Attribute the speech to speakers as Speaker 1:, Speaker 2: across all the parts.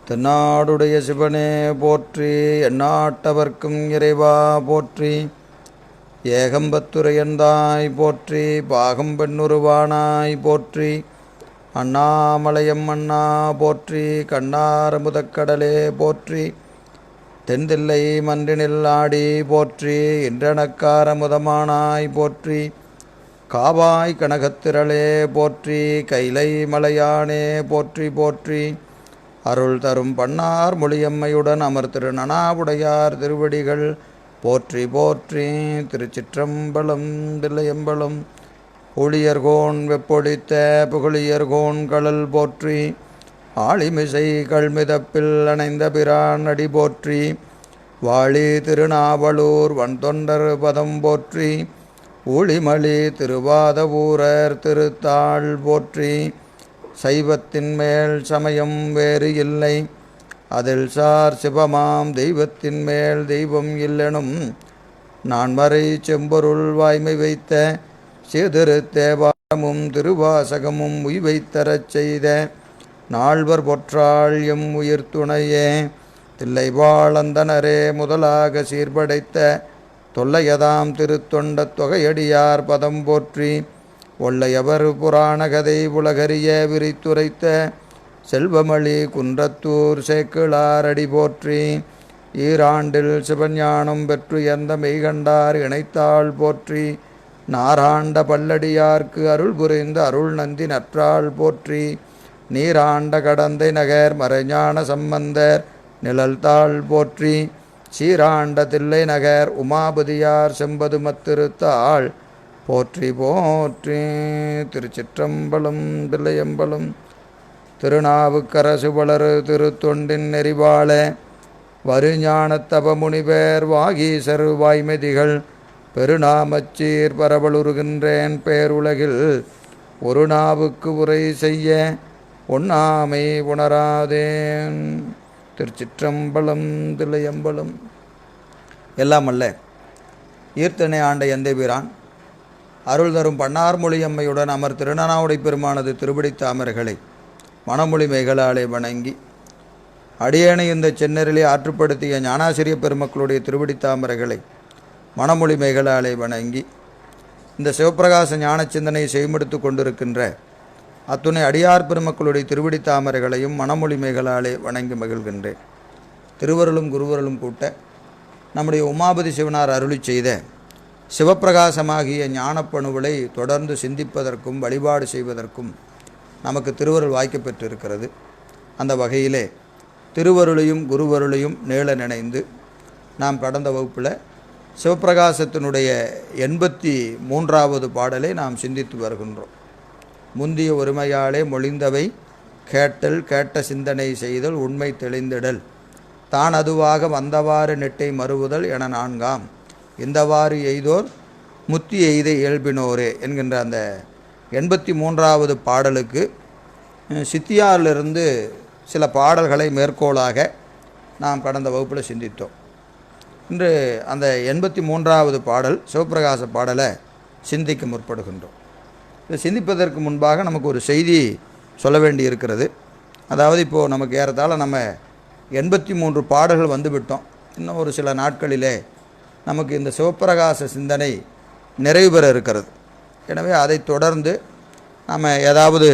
Speaker 1: தென்னாடுடைய சிவனே போற்றி, எந்நாட்டவர்க்கும் இறைவா போற்றி. ஏகம்பத்துரையந்தாய் போற்றி, பாகம் பெண்ணுருவானாய் போற்றி. அண்ணாமலையம் அண்ணா போற்றி, கண்ணாரமுதக்கடலே போற்றி. தென்தில்லை மன்றினில் ஆடி போற்றி, இன்றனக்காரமுதமானாய் போற்றி. காவாய் கனகத்திரளே போற்றி, கைலை மலையானே போற்றி போற்றி. அருள் தரும் பன்னார் மொழியம்மையுடன் அமர்திரு நனாவுடையார் திருவடிகள் போற்றி போற்றி. திருச்சிற்றம்பலம் தில்லையம்பலம். ஒளியர்கோன் வெப்பொழித்த புகழியர்கோன் கடல் போற்றி. ஆளிமிசை கள்மிதப்பில் அணைந்த பிரான் அடி போற்றி. வாழி திருநாவலூர் வன்தொண்டர் பதம் போற்றி. ஊழிமலி திருவாத ஊரர் திருத்தாள் போற்றி. சைவத்தின் மேல் சமயம் வேறு இல்லை, அதில் சார் சிவமாம் தெய்வத்தின் மேல் தெய்வம் இல்லெனும் நான்மறை செம்பொருள் வாய்மை வைத்த சிறு தேவாரமும் திருவாசகமும் உய்வைத்தரச் செய்த நால்வர் பொற்றாள் எம் உயிர் துணையே. தில்லைவாழந்தனரே முதலாக சீர்படைத்த தொல்லையதாம் திருத்தொண்ட தொகையடியார் பதம் போற்றி. ஒல்லையவர் புராணகதை உலகறிய விரித்துரைத்த செல்வமளி குன்றத்தூர் சேக்கிழாரடி போற்றி. ஈராண்டில் சிவஞானம் பெற்று எந்த மெய்கண்டார் இணைத்தாள் போற்றி. நாராண்ட பல்லடியார்க்கு அருள் புரிந்த அருள் நந்தி நற்றாள் போற்றி. நீராண்ட கடந்தை நகர் மறைஞான சம்பந்தர் நிழல்தாள் போற்றி. சீராண்ட தில்லை நகர் உமாபதியார் செம்பதுமத்திருத்தாள் போற்றி போற்றி. திருச்சிற்றம்பலம் தில்லையம்பலம். திருநாவுக்கரசு வளரு திருத்தொண்டின் நெறிவாள வருஞானத்தப முனிவர் வாகீசர் வாய்மதிகள் பெருநாமச்சீர் பரவலுருகின்றேன் பேருலகில் ஒரு நாவுக்கு உரை செய்ய ஒண்ணாமை உணராதேன். திருச்சிற்றம்பலம் தில்லையம்பலம். எல்லாம் அல்ல ஈர்த்தனை ஆண்ட எந்தை பிரான் அருள் தரும் பன்னார் மொழியம்மையுடன் அமர் திருநனாவுடை பெருமானது திருப்படி தாமரைகளை மணமொழி மேகலாலே வணங்கி அடியேனை இந்த சென்னரிலே ஆற்றுப்படுத்திய ஞானாசிரிய பெருமக்களுடைய திருப்படி தாமரைகளை மணமொழி மேகலாலே வணங்கி இந்த சிவப்பிரகாச ஞான சிந்தனை செய்மெடுத்து கொண்டிருக்கின்ற அத்துணை அடியார் பெருமக்களுடைய திருப்படி தாமரைகளையும் மணமொழி மேகலாலே வணங்கி மகிழ்கின்றேன். திருவருளும் குருவருளும் கூட்ட நம்முடைய உமாபதி சிவனார் அருளி செய்த சிவப்பிரகாசமாகிய ஞானப்பணுகளை தொடர்ந்து சிந்திப்பதற்கும் வழிபாடு செய்வதற்கும் நமக்கு திருவருள் வாய்க்கப்பெற்றிருக்கிறது. அந்த வகையிலே திருவருளையும் குருவருளையும் நீள நினைந்து நாம் கடந்த வகுப்பில் சிவப்பிரகாசத்தினுடைய 83வது பாடலை நாம் சிந்தித்து வருகின்றோம். முந்திய ஒருமையாலே மொழிந்தவை கேட்டல், கேட்ட சிந்தனை செய்தல், உண்மை தெளிந்திடல், தான் அதுவாக வந்தவாறு நெட்டை மறுவுதல் என 4ஆம் இந்தவாறு எய்தோர் முத்தி எய்த இயல்பினோரே என்கின்ற அந்த 83வது பாடலுக்கு சித்தியாரிலிருந்து சில பாடல்களை மேற்கோளாக நாம் கடந்த வகுப்பில் சிந்தித்தோம். இன்று அந்த 83வது பாடல் சிவப்பிரகாச பாடலை சிந்திக்க முற்படுகின்றோம். இதை சிந்திப்பதற்கு முன்பாக நமக்கு ஒரு செய்தி சொல்ல வேண்டி இருக்கிறது. அதாவது இப்போது நமக்கு ஏறத்தாழ நம்ம 83 பாடல்கள் வந்துவிட்டோம். இன்னும் ஒரு சில நாட்களிலே நமக்கு இந்த சிவப்பிரகாச சிந்தனை நிறைவு பெற இருக்கிறது. எனவே அதை தொடர்ந்து நம்ம ஏதாவது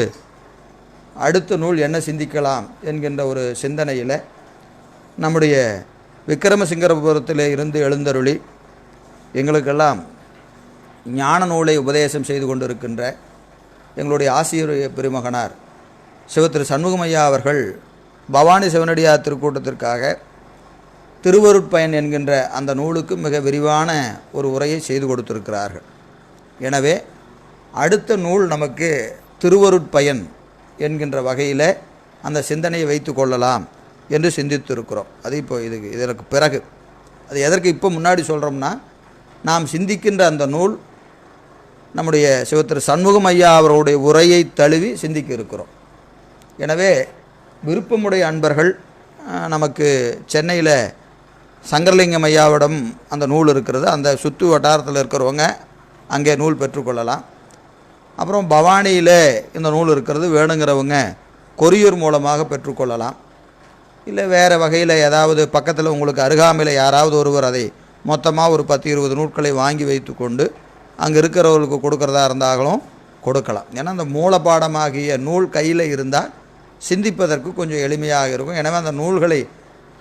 Speaker 1: அடுத்த நூல் என்ன சிந்திக்கலாம் என்கின்ற ஒரு சிந்தனையில் நம்முடைய விக்கிரமசிங்கரபுரத்திலே இருந்து எழுந்தருளி எங்களுக்கெல்லாம் ஞான நூலை உபதேசம் செய்து கொண்டிருக்கின்ற எங்களுடைய ஆசிரியர் பெருமகனார் சிவத்திரு சண்முகமையா அவர்கள் பவானி சிவனடியார் திருக்கூட்டத்திற்காக திருவருட்பயன் என்கின்ற அந்த நூலுக்கு மிக விரிவான ஒரு உரையை செய்து கொடுத்திருக்கிறார்கள். எனவே அடுத்த நூல் நமக்கு திருவருட்பயன் என்கின்ற வகையில் அந்த சிந்தனையை வைத்து கொள்ளலாம் என்று சிந்தித்து இருக்கிறோம். அது இப்போ இதற்கு பிறகு அது எதற்கு இப்போ முன்னாடி சொல்கிறோம்னா, நாம் சிந்திக்கின்ற அந்த நூல் நம்முடைய சிவத்திரு சண்முகம் ஐயா அவருடைய உரையை தழுவி சிந்திக்க இருக்கிறோம். எனவே விருப்பமுடைய அன்பர்கள் நமக்கு சென்னையில் சங்கரலிங்கம் ஐயாவிடம் அந்த நூல் இருக்கிறது. அந்த சுற்று வட்டாரத்தில் இருக்கிறவங்க அங்கே நூல் பெற்றுக்கொள்ளலாம். அப்புறம் பவானியில் இந்த நூல் இருக்கிறது, வேணுங்கிறவங்க கொரியர் மூலமாக பெற்றுக்கொள்ளலாம். இல்லை வேறு வகையில் ஏதாவது பக்கத்தில் உங்களுக்கு அருகாமையில் யாராவது ஒருவர் அதை மொத்தமாக ஒரு 10-20 நூல்களை வாங்கி வைத்து கொண்டு அங்கே இருக்கிறவர்களுக்கு கொடுக்குறதா இருந்தாலும் கொடுக்கலாம். ஏன்னா அந்த மூலப்பாடமாகிய நூல் கையில் இருந்தால் சிந்திப்பதற்கு கொஞ்சம் எளிமையாக இருக்கும். எனவே அந்த நூல்களை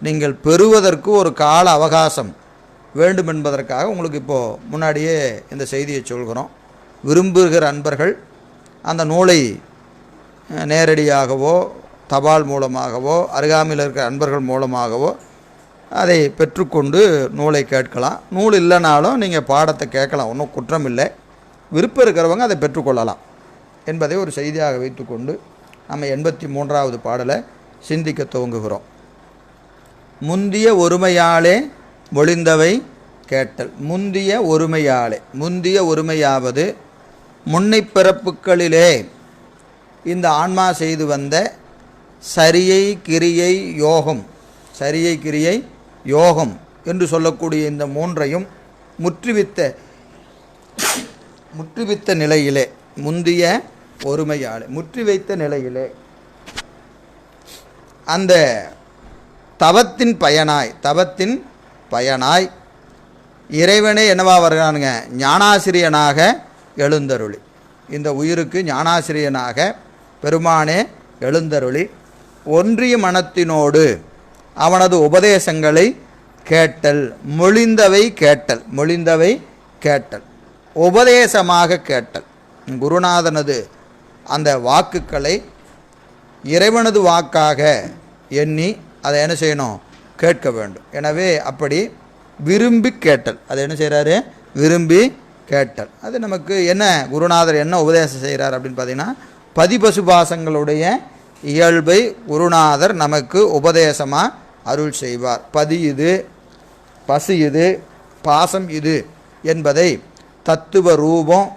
Speaker 1: நீங்கள் பெறுவதற்கு ஒரு கால அவகாசம் வேண்டும் என்பதற்காக உங்களுக்கு இப்போது முன்னாடியே இந்த செய்தியை சொல்கிறோம். விரும்புகிற அன்பர்கள் அந்த நூலை நேரடியாகவோ தபால் மூலமாகவோ அருகாமையில் இருக்கிற அன்பர்கள் மூலமாகவோ அதை பெற்றுக்கொண்டு நூலை கேட்கலாம். நூல் இல்லைனாலும் நீங்கள் பாடத்தை கேட்கலாம், ஒன்றும் குற்றம் இல்லை. விருப்பம் இருக்கிறவங்க அதை பெற்றுக்கொள்ளலாம் என்பதை ஒரு செய்தியாக வைத்துக்கொண்டு நம்ம 83வது பாடலை சிந்திக்க துவங்குகிறோம். முந்திய ஒருமையாலே மொழிந்தவை கேட்டல். முந்திய ஒருமையாலே, முந்திய ஒருமையாவது முன்னை பிறப்புகளிலே இந்த ஆன்மா செய்து வந்த சரியை கிரியை யோகம், சரியை கிரியை யோகம் என்று சொல்லக்கூடிய இந்த மூன்றையும் முற்றுவித்த நிலையிலே, முந்திய ஒருமையாலே முற்றி வைத்த நிலையிலே அந்த தவத்தின் பயனாய் இறைவனே என்னவா வருகிறானுங்க, ஞானாசிரியனாக எழுந்தருளி, இந்த உயிருக்கு ஞானாசிரியனாக பெருமானே எழுந்தருளி ஒன்றிய மனத்தினோடு அவனது உபதேசங்களை கேட்டல். மொழிந்தவை கேட்டல், உபதேசமாக கேட்டல். குருநாதனது அந்த வாக்குகளை இறைவனது வாக்காக எண்ணி அதை என்ன செய்யணும், கேட்க வேண்டும். எனவே அப்படி விரும்பி கேட்டல், அதை என்ன செய்கிறாரு, விரும்பி கேட்டல். அது நமக்கு என்ன குருநாதர் என்ன உபதேசம் செய்கிறார் அப்படின்னு பார்த்தீங்கன்னா, பதிபசுபாசங்களுடைய இயல்பை குருநாதர் நமக்கு உபதேசமாக அருள் செய்வார். பதி இது, பசு இது, பாசம் இது என்பதை தத்துவ ரூபம்,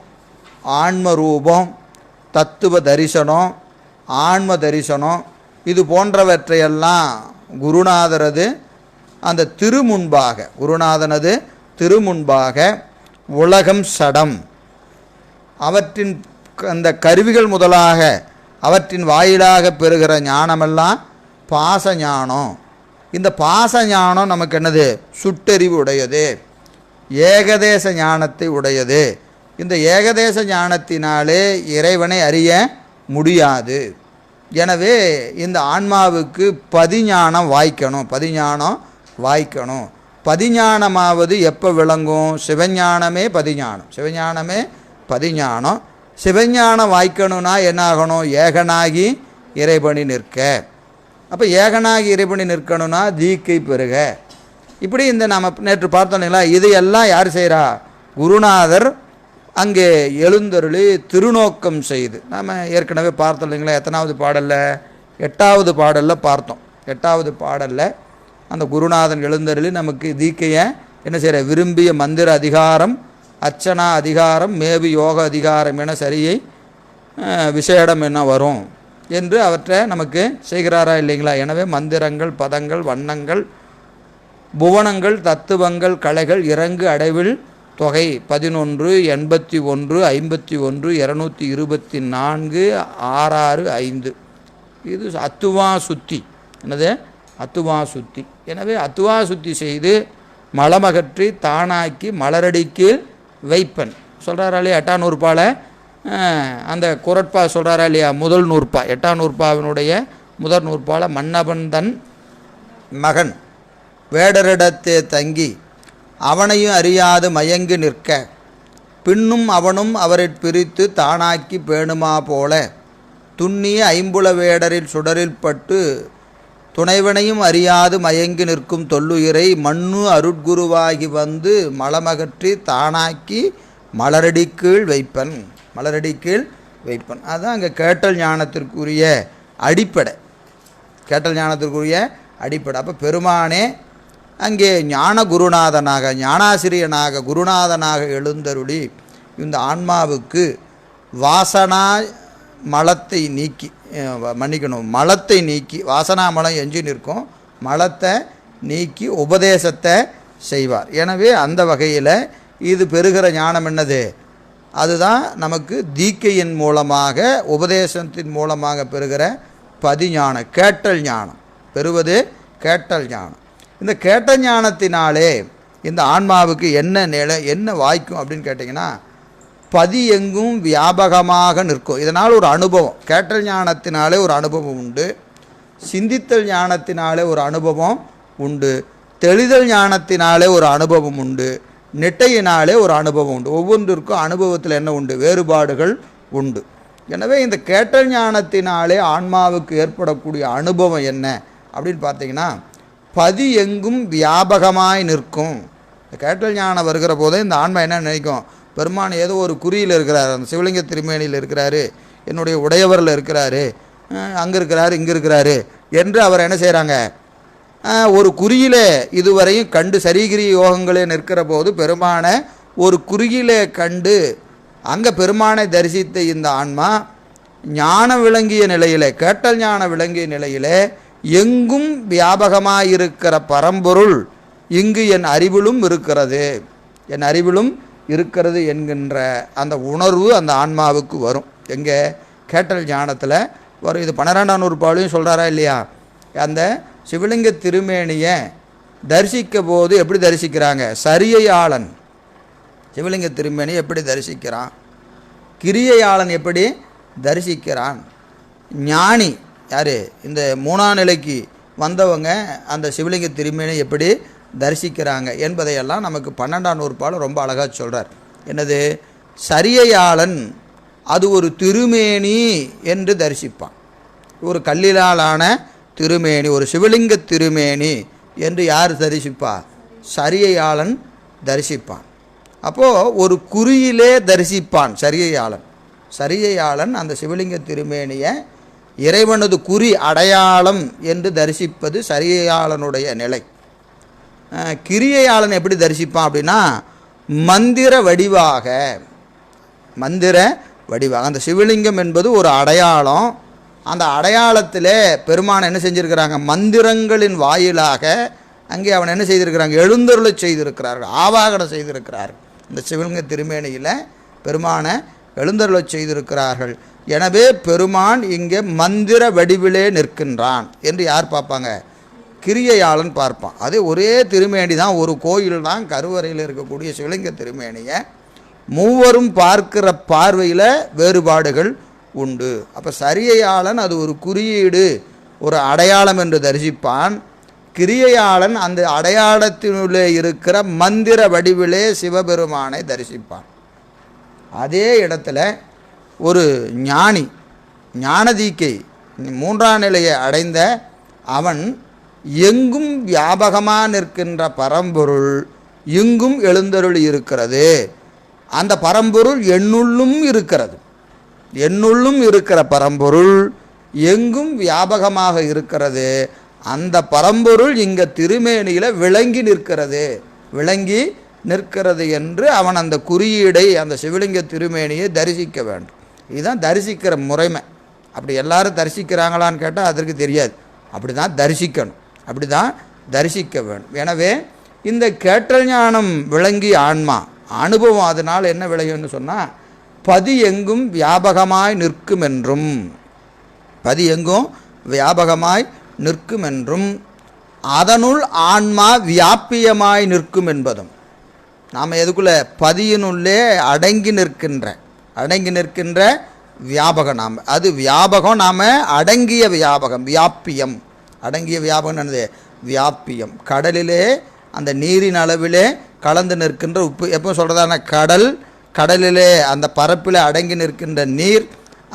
Speaker 1: ஆன்ம ரூபம், தத்துவ தரிசனம், ஆன்ம தரிசனம் இது போன்றவற்றையெல்லாம் குருநாதரது அந்த திருமுன்பாக, குருநாதனது திருமுன்பாக உலகம் சடம் அவற்றின் அந்த கருவிகள் முதலாக அவற்றின் வாயிலாக பெறுகிற ஞானமெல்லாம் பாச ஞானம். இந்த பாச ஞானம் நமக்கு என்னது, சுட்டறிவு உடையது, ஏகதேச ஞானத்தை உடையது. இந்த ஏகதேச ஞானத்தினாலே இறைவனை அறிய முடியாது. எனவே இந்த ஆன்மாவுக்கு பதிஞானம் வாய்க்கணும். பதிஞானமாவது எப்போ விளங்கும், சிவஞானமே பதிஞானம். சிவஞானம் வாய்க்கணும்னா என்ன ஆகணும், ஏகனாகி இறைபணி நிற்க. அப்போ ஏகனாகி இறைபணி நிற்கணும்னா தீக்கை பெறுக. இப்படி இந்த நாம் நேற்று பார்த்தோம் இல்லைங்களா, இதையெல்லாம் யார் செய்கிறா, குருநாதர் அங்கே எழுந்தருளி திருநோக்கம் செய்து. நாம் ஏற்கனவே பார்த்தோம் இல்லைங்களா, எத்தனாவது பாடலில், 8வது பாடலில் பார்த்தோம். 8வது பாடலில் அந்த குருநாதன் எழுந்தருளி நமக்கு தீக்கையை என்ன செய்கிற, விரும்பிய மந்திர அதிகாரம், அர்ச்சனா அதிகாரம், மேவி யோக அதிகாரம் என சரியை விசேடம் என்ன வரும் என்று அவற்றை நமக்கு செய்கிறாரா இல்லைங்களா. எனவே மந்திரங்கள், பதங்கள், வண்ணங்கள், புவனங்கள், தத்துவங்கள், கலைகள், இறங்கு அடைவில் தொகை 11, 81, 51, 224, 665 இது அத்துவா சுத்தி. என்னது, அத்துவா சுத்தி. எனவே அத்துவா சுத்தி செய்து மலமகற்றி தானாக்கி மலரடிக்கு வைப்பன் சொல்கிறாரா இல்லையா. 8ஆம் நூற்பால அந்த குரட்பா சொல்கிறாரா இல்லையா, முதல் நூற்பா, 8ஆம் நூற்பாவினுடைய முதல் நூற்பால மன்னவன் தன் மகன் வேடரிடத்தே தங்கி அவனையும் அறியாது மயங்கி நிற்க பின்னும் அவனும் அவரை பிரித்து தானாக்கி பேணுமா போல துண்ணிய ஐம்புல வேடரில் சுடரில் பட்டு துணைவனையும் அறியாது மயங்கி நிற்கும் தொல்லுயிரை மண்ணு அருட்குருவாகி வந்து மலமகற்றி தானாக்கி மலரடிக்கீழ் வைப்பன். அதுதான் அங்கே கேட்டல் ஞானத்திற்குரிய அடிப்படை. அப்போ பெருமானே அங்கே ஞான குருநாதனாக, ஞானாசிரியனாக, குருநாதனாக எழுந்தருளி இந்த ஆன்மாவுக்கு வாசனா மலத்தை நீக்கி, மலத்தை நீக்கி, வாசனா மலம் எஞ்சி நிற்கும், மலத்தை நீக்கி உபதேசத்தை செய்வார். எனவே அந்த வகையில் இது பெறுகிற ஞானம் என்னது, அதுதான் நமக்கு தீக்கையின் மூலமாக, உபதேசத்தின் மூலமாக பெறுகிற பதிஞானம், கேட்டல் ஞானம் பெறுவது கேட்டல் ஞானம். இந்த கேட்ட ஞானத்தினாலே இந்த ஆன்மாவுக்கு என்ன நிலை என்ன வாய்க்கும் அப்படின்னு கேட்டிங்கன்னா, பதி எங்கும் வியாபகமாக நிற்கும். இதனால் ஒரு அனுபவம், கேட்டல் ஞானத்தினாலே ஒரு அனுபவம் உண்டு, சிந்தித்தல் ஞானத்தினாலே ஒரு அனுபவம் உண்டு, தெளிதல் ஞானத்தினாலே ஒரு அனுபவம் உண்டு, நெட்டையினாலே ஒரு அனுபவம் உண்டு. ஒவ்வொன்றிற்கும் அனுபவத்தில் என்ன உண்டு? வேறுபாடுகள் உண்டு. எனவே இந்த கேட்டல் ஞானத்தினாலே ஆன்மாவுக்கு ஏற்படக்கூடிய அனுபவம் என்ன அப்படின்னு பார்த்தீங்கன்னா, பதி எங்கும் வியாபகமாய் நிற்கும். இந்த கேட்டல் ஞானம் வருகிற போதே இந்த ஆன்மா என்ன நினைக்கும்? பெருமான் ஏதோ ஒரு குறியில் இருக்கிறார், அந்த சிவலிங்க திருமேனியில் இருக்கிறாரு, என்னுடைய உடையவரில் இருக்கிறாரு, அங்கே இருக்கிறாரு, இங்கே இருக்கிறாரு என்று அவர் என்ன செய்கிறாங்க? ஒரு குறியிலே இதுவரையும் கண்டு சரீகிரி யோகங்களே நிற்கிற போது பெருமானை ஒரு குறியிலே கண்டு அங்கே பெருமானை தரிசித்த இந்த ஆன்மா ஞானம் விளங்கிய நிலையிலே, கேட்டல் ஞானம் விளங்கிய நிலையிலே எங்கும் வியாபகமாயிருக்கிற பரம்பொருள் இங்கு என் அறிவிலும் இருக்கிறது, என் அறிவிலும் இருக்கிறது என்கின்ற அந்த உணர்வு அந்த ஆன்மாவுக்கு வரும். எங்கே? கேட்டல் ஞானத்தில் வரும். இது 12ஆம் நூற்பாலையும் சொல்கிறாரா இல்லையா? அந்த சிவலிங்க திருமேனியை தரிசிக்க போது எப்படி தரிசிக்கிறாங்க? சரியையாளன் சிவலிங்க திருமேனி எப்படி தரிசிக்கிறான்? கிரியையாளன் எப்படி தரிசிக்கிறான்? ஞானி யார்? இந்த 3ஆம் நிலைக்கு வந்தவங்க அந்த சிவலிங்க திருமேனி எப்படி தரிசிக்கிறாங்க என்பதையெல்லாம் நமக்கு 12ஆம் நூற்பால் ரொம்ப அழகாக சொல்கிறார். என்னது? சரியையாளன் அது ஒரு திருமேனி என்று தரிசிப்பான். ஒரு கல்லிலாலான திருமேனி, ஒரு சிவலிங்க திருமேனி என்று யார் தரிசிப்பா? சரியையாளன் தரிசிப்பான். அப்போது ஒரு குறியிலே தரிசிப்பான் சரியையாளன். சரியையாளன் அந்த சிவலிங்க திருமேனியை இறைவனது குறி அடையாளம் என்று தரிசிப்பது சரியையாளனுடைய நிலை. கிரியையாளன் எப்படி தரிசிப்பான் அப்படின்னா, மந்திர வடிவாக, மந்திர வடிவாக. அந்த சிவலிங்கம் என்பது ஒரு அடையாளம். அந்த அடையாளத்தில் பெருமான் என்ன செஞ்சுருக்கிறாங்க? மந்திரங்களின் வாயிலாக அங்கே அவன் என்ன செய்திருக்கிறாங்க? எழுந்தருளை செய்திருக்கிறார்கள், ஆவாகனம் செய்திருக்கிறார்கள். இந்த சிவலிங்க திருமேனியில் பெருமானை எழுந்தருளை செய்திருக்கிறார்கள். எனவே பெருமான் இங்கே மந்திர வடிவிலே நிற்கின்றான் என்று யார் பார்ப்பாங்க? கிரியையாளன் பார்ப்பான். அது ஒரே திருமேனி தான், ஒரு கோயில் தான், கருவறையில் இருக்கக்கூடிய சிவலிங்க திருமேனியை மூவரும் பார்க்கிற பார்வையில் வேறுபாடுகள் உண்டு. அப்போ சரியையாளன் அது ஒரு குறியீடு, ஒரு அடையாளம் என்று தரிசிப்பான். கிரியையாளன் அந்த அடையாளத்தினுள்ளே இருக்கிற மந்திர வடிவிலே சிவபெருமானை தரிசிப்பான். அதே இடத்துல ஒரு ஞானி, ஞானதீக்கை 3ஆம் நிலையை அடைந்த அவன் எங்கும் வியாபகமாக நிற்கின்ற பரம்பொருள் எங்கும் எழுந்தருளி இருக்கிறது. அந்த பரம்பொருள் என்னுள்ளும் இருக்கிறது. என்னுள்ளும் இருக்கிற பரம்பொருள் எங்கும் வியாபகமாக இருக்கிறது. அந்த பரம்பொருள் இங்கே திருமேனியில் விளங்கி நிற்கிறது, விளங்கி நிற்கிறது என்று அவன் அந்த குறியீடை, அந்த சிவலிங்க திருமேனியை தரிசிக்க வேண்டும். இதுதான் தரிசிக்கிற முறைமை. அப்படி எல்லாரும் தரிசிக்கிறாங்களான்னு கேட்டால் அதற்கு தெரியாது. அப்படி தான் தரிசிக்கணும், அப்படி தான் தரிசிக்க வேண்டும். எனவே இந்த கேட்டல் ஞானம் விளங்கி ஆன்மா அனுபவம் அதனால் என்ன விளையும்னு சொன்னால், பதி எங்கும் வியாபகமாய் நிற்கும் என்றும், பதி எங்கும் வியாபகமாய் நிற்கும் என்றும், அதனுள் ஆன்மா வியாபியமாய் நிற்கும் என்பதும். நாம் எதுக்குள்ளே? பதியினுள்ளே அடங்கி நிற்கின்ற வியாபகம். நாம் அது வியாபகம், நாம் அடங்கிய வியாபகம், வியாபியம். அடங்கிய வியாபகம் என்னது? வியாபியம். கடலிலே அந்த நீரின் அளவிலே கலந்து நிற்கின்ற உப்பு. எப்போ சொல்கிறதான? கடலிலே அந்த பரப்பில் அடங்கி நிற்கின்ற நீர்,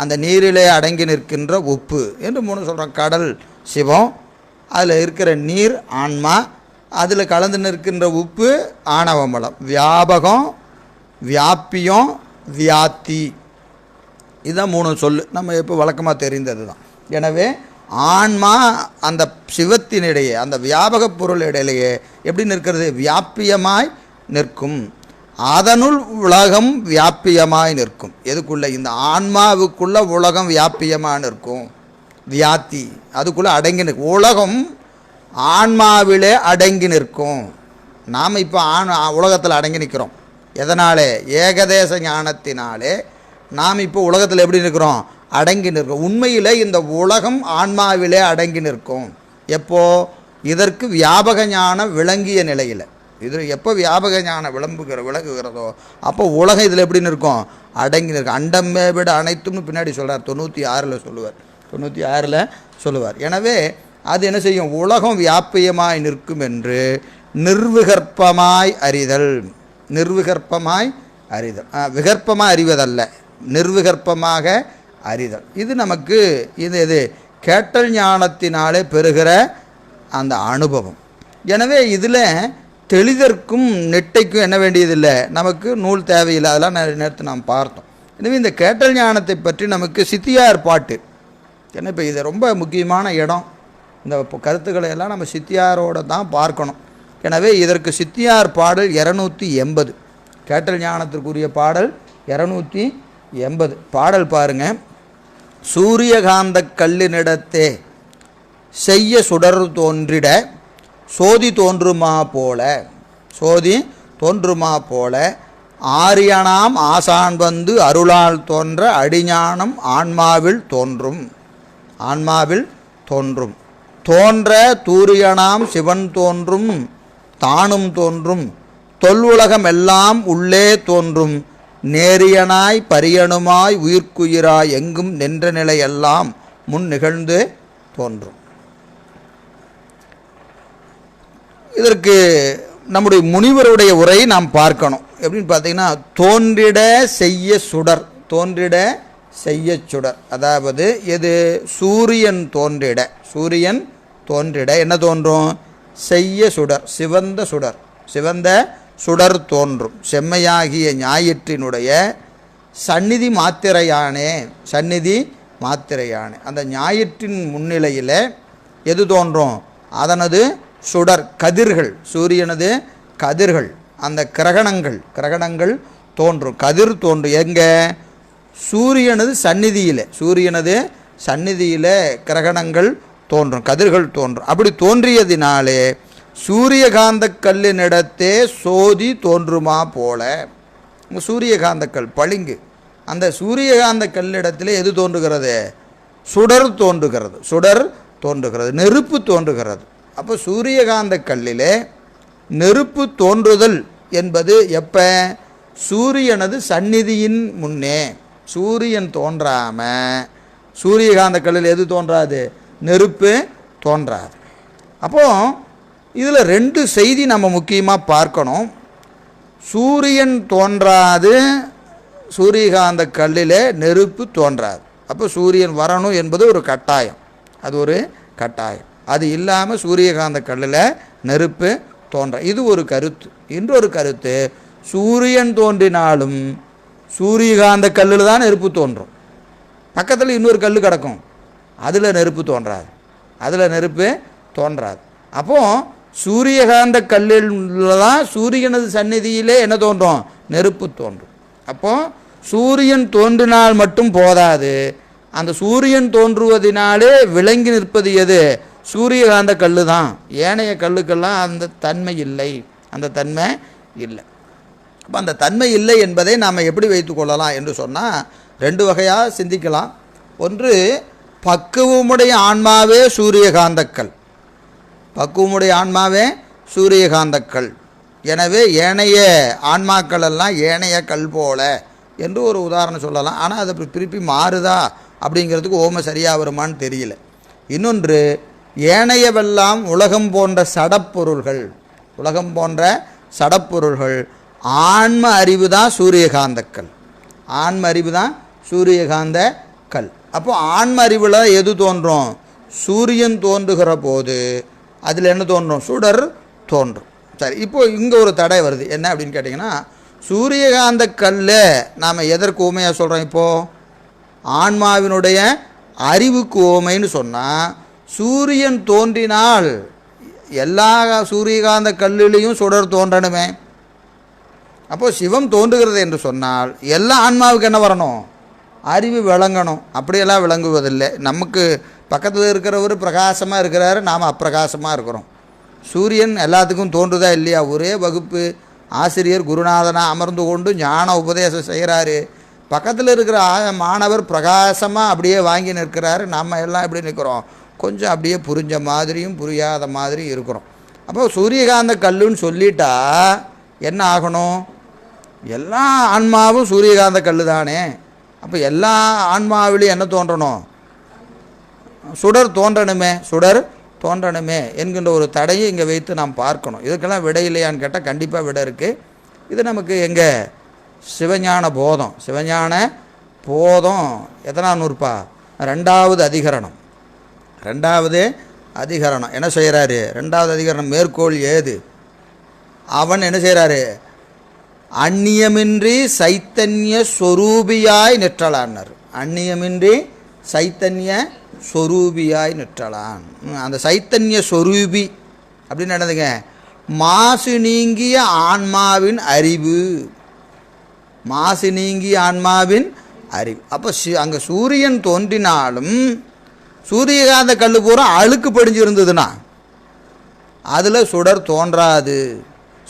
Speaker 1: அந்த நீரிலே அடங்கி நிற்கின்ற உப்பு என்று 3 சொல்கிறோம். கடல் சிவம், அதில் இருக்கிற நீர் ஆன்மா, அதில் கலந்து நிற்கின்ற உப்பு ஆணவமலம். வியாபகம், வியாபியம், வியாத்தி, இதுதான் 3 சொல்லு. நம்ம எப்போ வழக்கமாக தெரிந்தது தான். எனவே ஆன்மா அந்த சிவத்தினிடையே, அந்த வியாபக பொருள் இடையிலேயே எப்படி நிற்கிறது? வியாபியமாய் நிற்கும். அதனுள் உலகம் வியாபியமாய் நிற்கும். எதுக்குள்ள? இந்த ஆன்மாவுக்குள்ள உலகம் வியாபியமாக நிற்கும். வியாத்தி அதுக்குள்ளே அடங்கி நிற்கும். உலகம் ஆன்மாவிலே அடங்கி நிற்கும். நாம் இப்போ உலகத்தில் அடங்கி நிற்கிறோம். எதனாலே? ஏகதேச ஞானத்தினாலே நாம் இப்போ உலகத்தில் எப்படி நிற்கிறோம்? அடங்கி நிற்கும். உண்மையில் இந்த உலகம் ஆன்மாவிலே அடங்கி நிற்கும். எப்போ? இதற்கு வியாபக ஞானம் விளங்கிய நிலையில், இது எப்போ வியாபக ஞானம் விளங்குகிறதோ அப்போ உலகம் இதில் எப்படின்னு இருக்கும், அடங்கி இருக்கும். அண்டமே விட அனைத்தும்னு பின்னாடி சொல்கிறார், 96 சொல்லுவார். எனவே அது என்ன செய்யும், உலகம் வியாபியமாய் நிற்கும் என்று நிர்விகற்பமாய் அறிதல். விகற்பமாக அறிவதல்ல, நிர்விகற்பமாக அறிதல். இது நமக்கு இது கேட்டல் ஞானத்தினாலே பெறுகிற அந்த அனுபவம். எனவே இதில் தெளிதற்கும் நெட்டைக்கும் என்ன வேண்டியதில்லை, நமக்கு நூல் தேவையில்லை. அதெல்லாம் நேரத்தை நாம் பார்த்தோம். எனவே இந்த கேட்டல் ஞானத்தை பற்றி நமக்கு சித்தியார் பாட்டு, ஏன்னா இப்போ இது ரொம்ப முக்கியமான இடம். இந்த கருத்துக்களை எல்லாம் நம்ம சித்தியாரோடு தான் பார்க்கணும். எனவே இதற்கு சித்தியார் பாடல் 280, கேட்டல் ஞானத்திற்குரிய பாடல் 280 பாடல் பாருங்க. சூரியகாந்த கல்லினிடத்தே செய்ய சுடர் தோன்றிட சோதி தோன்றுமா போல ஆரியனாம் ஆசான் வந்து அருளால் தோன்ற அடிஞானம் ஆன்மாவில் தோன்றும் தோன்ற தூரியனாம் சிவன் தோன்றும் தானும் தோன்றும் தொல்வுலகம் எல்லாம் உள்ளே தோன்றும் நேரியனாய் பரியணுமாய் உயிர்க்குயிராய் எங்கும் நின்ற நிலையெல்லாம் முன் நிகழ்ந்து தோன்றும். இதற்கு நம்முடைய முனிவருடைய உரையை நாம் பார்க்கணும். எப்படின்னு பார்த்தீங்கன்னா, தோன்றிட செய்ய சுடர், அதாவது எது, சூரியன் தோன்றிட என்ன தோன்றும், செய்ய சுடர், சிவந்த சுடர் தோன்றும். செம்மையாகிய ஞாயிற்றினுடைய சந்நிதி மாத்திரையானே அந்த ஞாயிற்றின் முன்னிலையில் எது தோன்றும், அதனது சுடர் கதிர்கள், சூரியனது கதிர்கள், அந்த கிரகணங்கள் தோன்றும். கதிர் தோன்றும் எங்கே, சூரியனது சந்நிதியில் கிரகணங்கள் தோன்றும், கதிர்கள் தோன்றும். அப்படி தோன்றியதினாலே சூரியகாந்த கல்லினிடத்தே சோதி தோன்றுமா போல, சூரியகாந்தக்கல் பளிங்கு, அந்த சூரியகாந்த கல்லிடத்தில் எது தோன்றுகிறது, சுடர் தோன்றுகிறது, நெருப்பு தோன்றுகிறது. அப்போ சூரியகாந்த கல்லிலே நெருப்பு தோன்றுதல் என்பது எப்போ, சூரியனது சந்நிதியின் முன்னே. சூரியன் தோன்றாமல் சூரியகாந்த கல்லில் எது தோன்றாது, நெருப்பு தோன்றாது. அப்போது இதில் 2 செய்தி நம்ம முக்கியமாக பார்க்கணும். சூரியன் தோன்றாது, சூரியகாந்த கல்லில் நெருப்பு தோன்றாது. அப்போ சூரியன் வரணும் என்பது ஒரு கட்டாயம், அது இல்லாமல் சூரியகாந்த கல்லில் நெருப்பு இது ஒரு கருத்து. இன்னொரு கருத்து, சூரியன் தோன்றினாலும் சூரியகாந்த கல்லில் தான் நெருப்பு தோன்றும். பக்கத்தில் இன்னொரு கல் கிடக்கும், அதில் நெருப்பு தோன்றாது. அப்போது சூரியகாந்த கல்லில் தான் சூரியனது சந்நிதியிலே என்ன தோன்றும், நெருப்பு தோன்றும். அப்போது சூரியன் தோன்றினால் மட்டும் போதாது, அந்த சூரியன் தோன்றுவதினாலே விளங்கி நிற்பது எது, சூரியகாந்த கல் தான். ஏனைய கல்லுக்கெல்லாம் அந்த தன்மை இல்லை. அப்போ அந்த தன்மை இல்லை என்பதை நாம் எப்படி வைத்து கொள்ளலாம் என்று சொன்னால் 2 வகையாக சிந்திக்கலாம். ஒன்று, பக்குவமுடைய ஆன்மாவே சூரியகாந்தக்கல், எனவே ஏனைய ஆன்மாக்கள் எல்லாம் ஏனைய கல் போல என்று ஒரு உதாரணம் சொல்லலாம். ஆனால் அது திருப்பி மாறுதா அப்படிங்கிறதுக்கு ஓமை சரியாக வருமானு தெரியல. இன்னொன்று, ஏனையவெல்லாம் உலகம் போன்ற சடப்பொருள்கள் ஆன்ம அறிவு தான் சூரியகாந்த கல். அப்போ ஆன்ம அறிவில் எது தோன்றும், சூரியன் தோன்றுகிற போது அதில் என்ன தோன்றும், சுடர் தோன்றும். சரி, இப்போது இங்கே ஒரு தடை வருது. என்ன அப்படின்னு கேட்டிங்கன்னா, சூரியகாந்த கல்லை நாம் எதற்கு ஊமையாக சொல்கிறோம், இப்போது ஆன்மாவினுடைய அறிவுக்கு ஊமைன்னு சொன்னால், சூரியன் தோன்றினால் எல்லா சூரியகாந்த கல்லிலையும் சுடர் தோன்றணுமே. அப்போது சிவம் தோன்றுகிறது என்று சொன்னால் எல்லா ஆன்மாவுக்கு என்ன வரணும், அறிவு விளங்கணும். அப்படியெல்லாம் விளங்குவதில்லை. நமக்கு பக்கத்தில் இருக்கிறவர் பிரகாசமாக இருக்கிறாரு, நாம் அப்பிரகாசமாக இருக்கிறோம். சூரியன் எல்லாத்துக்கும் தோன்றுதா இல்லையா, ஒரே வகுப்பு ஆசிரியர் குருநாதனாக அமர்ந்து கொண்டு ஞான உபதேசம் செய்கிறாரு, பக்கத்தில் இருக்கிற மாணவர் பிரகாசமாக அப்படியே வாங்கி நிற்கிறாரு, நம்ம எல்லாம் எப்படி நிற்கிறோம், கொஞ்சம் அப்படியே புரிஞ்ச மாதிரியும் புரியாத மாதிரி இருக்கிறோம். அப்போ சூரியகாந்த கல்லுன்னு சொல்லிட்டா என்ன ஆகணும்? எல்லா ஆன்மாவும் சூரியகாந்த கல் தானே. அப்போ எல்லா ஆன்மாவிலையும் என்ன தோன்றணும்? சுடர் தோன்றணுமே, சுடர் தோன்றணுமே என்கின்ற ஒரு தடையை இங்கே வைத்து நாம் பார்க்கணும். இதுக்கெல்லாம் விடை இல்லையான்னு கேட்டால் கண்டிப்பாக விடை இருக்குது. இது நமக்கு எங்கே? சிவஞான போதம். சிவஞான போதம் எத்தனாம் நூறுப்பா? 2வது அதிகரணம். 2வது அதிகரணம் என்ன செய்கிறாரு? 2வது அதிகரணம் மேற்கோள் ஏது? அவன் என்ன செய்கிறாரு? அந்நியமின்றி சைத்தன்ய ஸ்வரூபியாய் நிற்றலான்னார். அந்நியமின்றி சைத்தன்ய ஸ்வரூபியாய் நிற்றலான். அந்த சைத்தன்ய ஸ்வரூபி அப்படின்னு என்னதுங்க? மாசு நீங்கிய ஆன்மாவின் அறிவு. மாசு நீங்கிய ஆன்மாவின் அறிவு. அப்போ அங்கே சூரியன் தோன்றினாலும் சூரியகாந்த கல் பூரா அழுக்கு படிஞ்சிருந்ததுன்னா அதில் சுடர் தோன்றாது.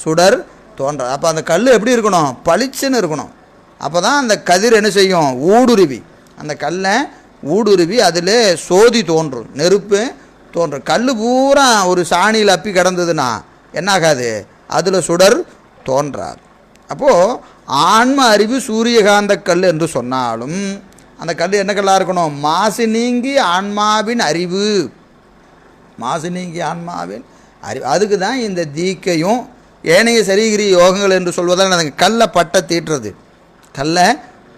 Speaker 1: சுடர் தோன்றாது. அப்போ அந்த கல் எப்படி இருக்கணும்? பளிச்சுன்னு இருக்கணும். அப்போ தான் அந்த கதிர் என்ன செய்யும்? ஊடுருவி அந்த கல்லை ஊடுருவி அதில் சோதி தோன்றும், நெருப்பு தோன்றும். கல் பூரா ஒரு சாணியில் அப்பி கிடந்ததுன்னா என்னாகாது? அதில் சுடர் தோன்றாது. அப்போது ஆன்ம அறிவு சூரியகாந்த கல் என்று சொன்னாலும் அந்த கல் என்ன கல்லாக இருக்கணும்? மாசு நீங்கி ஆன்மாவின் அறிவு. மாசு நீங்கி ஆன்மாவின் அறிவு. அதுக்கு தான் இந்த தீக்கையும் ஏனைய சரீகிரி யோகங்கள் என்று சொல்வதால் அந்த கல்லை பட்டை தீட்டுறது. கல்லை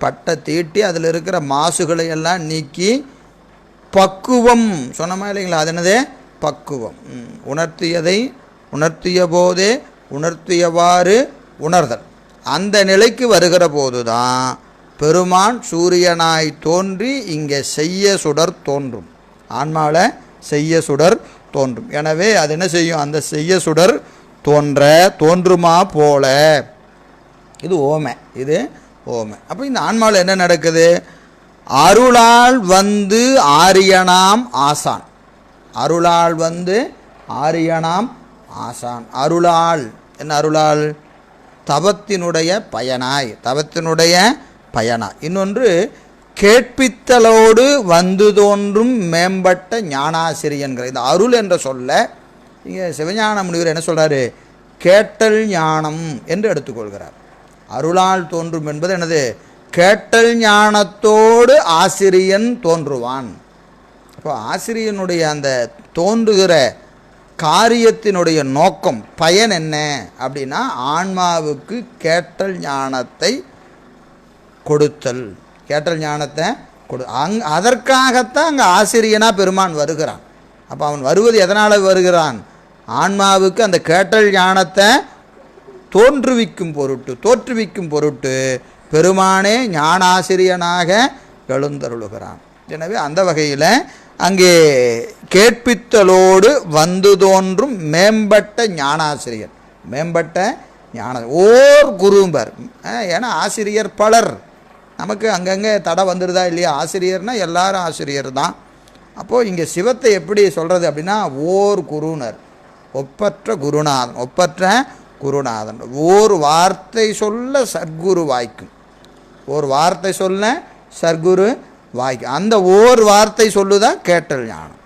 Speaker 1: பட்டை தீட்டி அதில் இருக்கிற மாசுகளை எல்லாம் நீக்கி பக்குவம் சொன்னமா இல்லைங்களா? அது என்னது? பக்குவம். உணர்த்தியதை உணர்த்திய போதே உணர்த்தியவாறு உணர்தல். அந்த நிலைக்கு வருகிற போது தான் பெருமான் சூரியனாய் தோன்றி இங்கே செய்ய சுடர் தோன்றும். ஆன்மாவில் செய்ய சுடர் தோன்றும். எனவே அது என்ன செய்யும்? அந்த செய்ய சுடர் தோன்றுமா போல. இது ஓமை. இது ஓமை. அப்போ இந்த ஆன்மாவில் என்ன நடக்குது? அருளால் வந்து ஆரியனாம் ஆசான். அருளால் வந்து ஆரியனாம் ஆசான். அருளால் என்ன? அருளால் தவத்தினுடைய பயனாய். தவத்தினுடைய பயனாய். இன்னொன்று கேட்பித்தலோடு வந்து தோன்றும் மேம்பட்ட ஞானாசிரியன்கிற இந்த அருள் என்ற சொல்ல இங்கே சிவஞான முனிவர் என்ன சொல்கிறாரு? கேட்டல் ஞானம் என்று எடுத்துக்கொள்கிறார். அருளால் தோன்றும் என்பது என்னது? கேட்டல் ஞானத்தோடு ஆசிரியன் தோன்றுவான். அப்போ ஆசிரியனுடைய அந்த தோன்றுகிற காரியத்தினுடைய நோக்கம் பயன் என்ன அப்படின்னா ஆன்மாவுக்கு கேட்டல் ஞானத்தை கொடுத்தல். கேட்டல் ஞானத்தை அதற்காகத்தான் அங்கே ஆசிரியனாக பெருமான் வருகிறான். அப்போ அவன் வருவது எதனால் வருகிறான்? ஆன்மாவுக்கு அந்த கேட்டல் ஞானத்தை தோற்றுவிக்கும் பொருட்டு பெருமானே ஞானாசிரியனாக எழுந்தருளுகிறான். எனவே அந்த வகையில் அங்கே கேட்பித்தலோடு வந்து தோன்றும் மேம்பட்ட ஞானாசிரியர். மேம்பட்ட ஞான ஓர் குரும்பர். ஏன்னா ஆசிரியர் பலர். நமக்கு அங்கங்கே தடை வந்துடுதா இல்லையா? ஆசிரியர்னால் எல்லாரும் ஆசிரியர் தான். அப்போது இங்கே சிவத்தை எப்படி சொல்கிறது அப்படின்னா ஓர் குருனர், ஒப்பற்ற குருநாதன். ஒப்பற்ற குருநாதன். ஓர் வார்த்தை சொல்ல சர்க்குரு வாய்க்கும். ஓர் வார்த்தை சொல்ல சர்க்குரு வாய்க்கும். அந்த ஓர் வார்த்தை சொல்லுதான் கேட்டல் ஞானம்.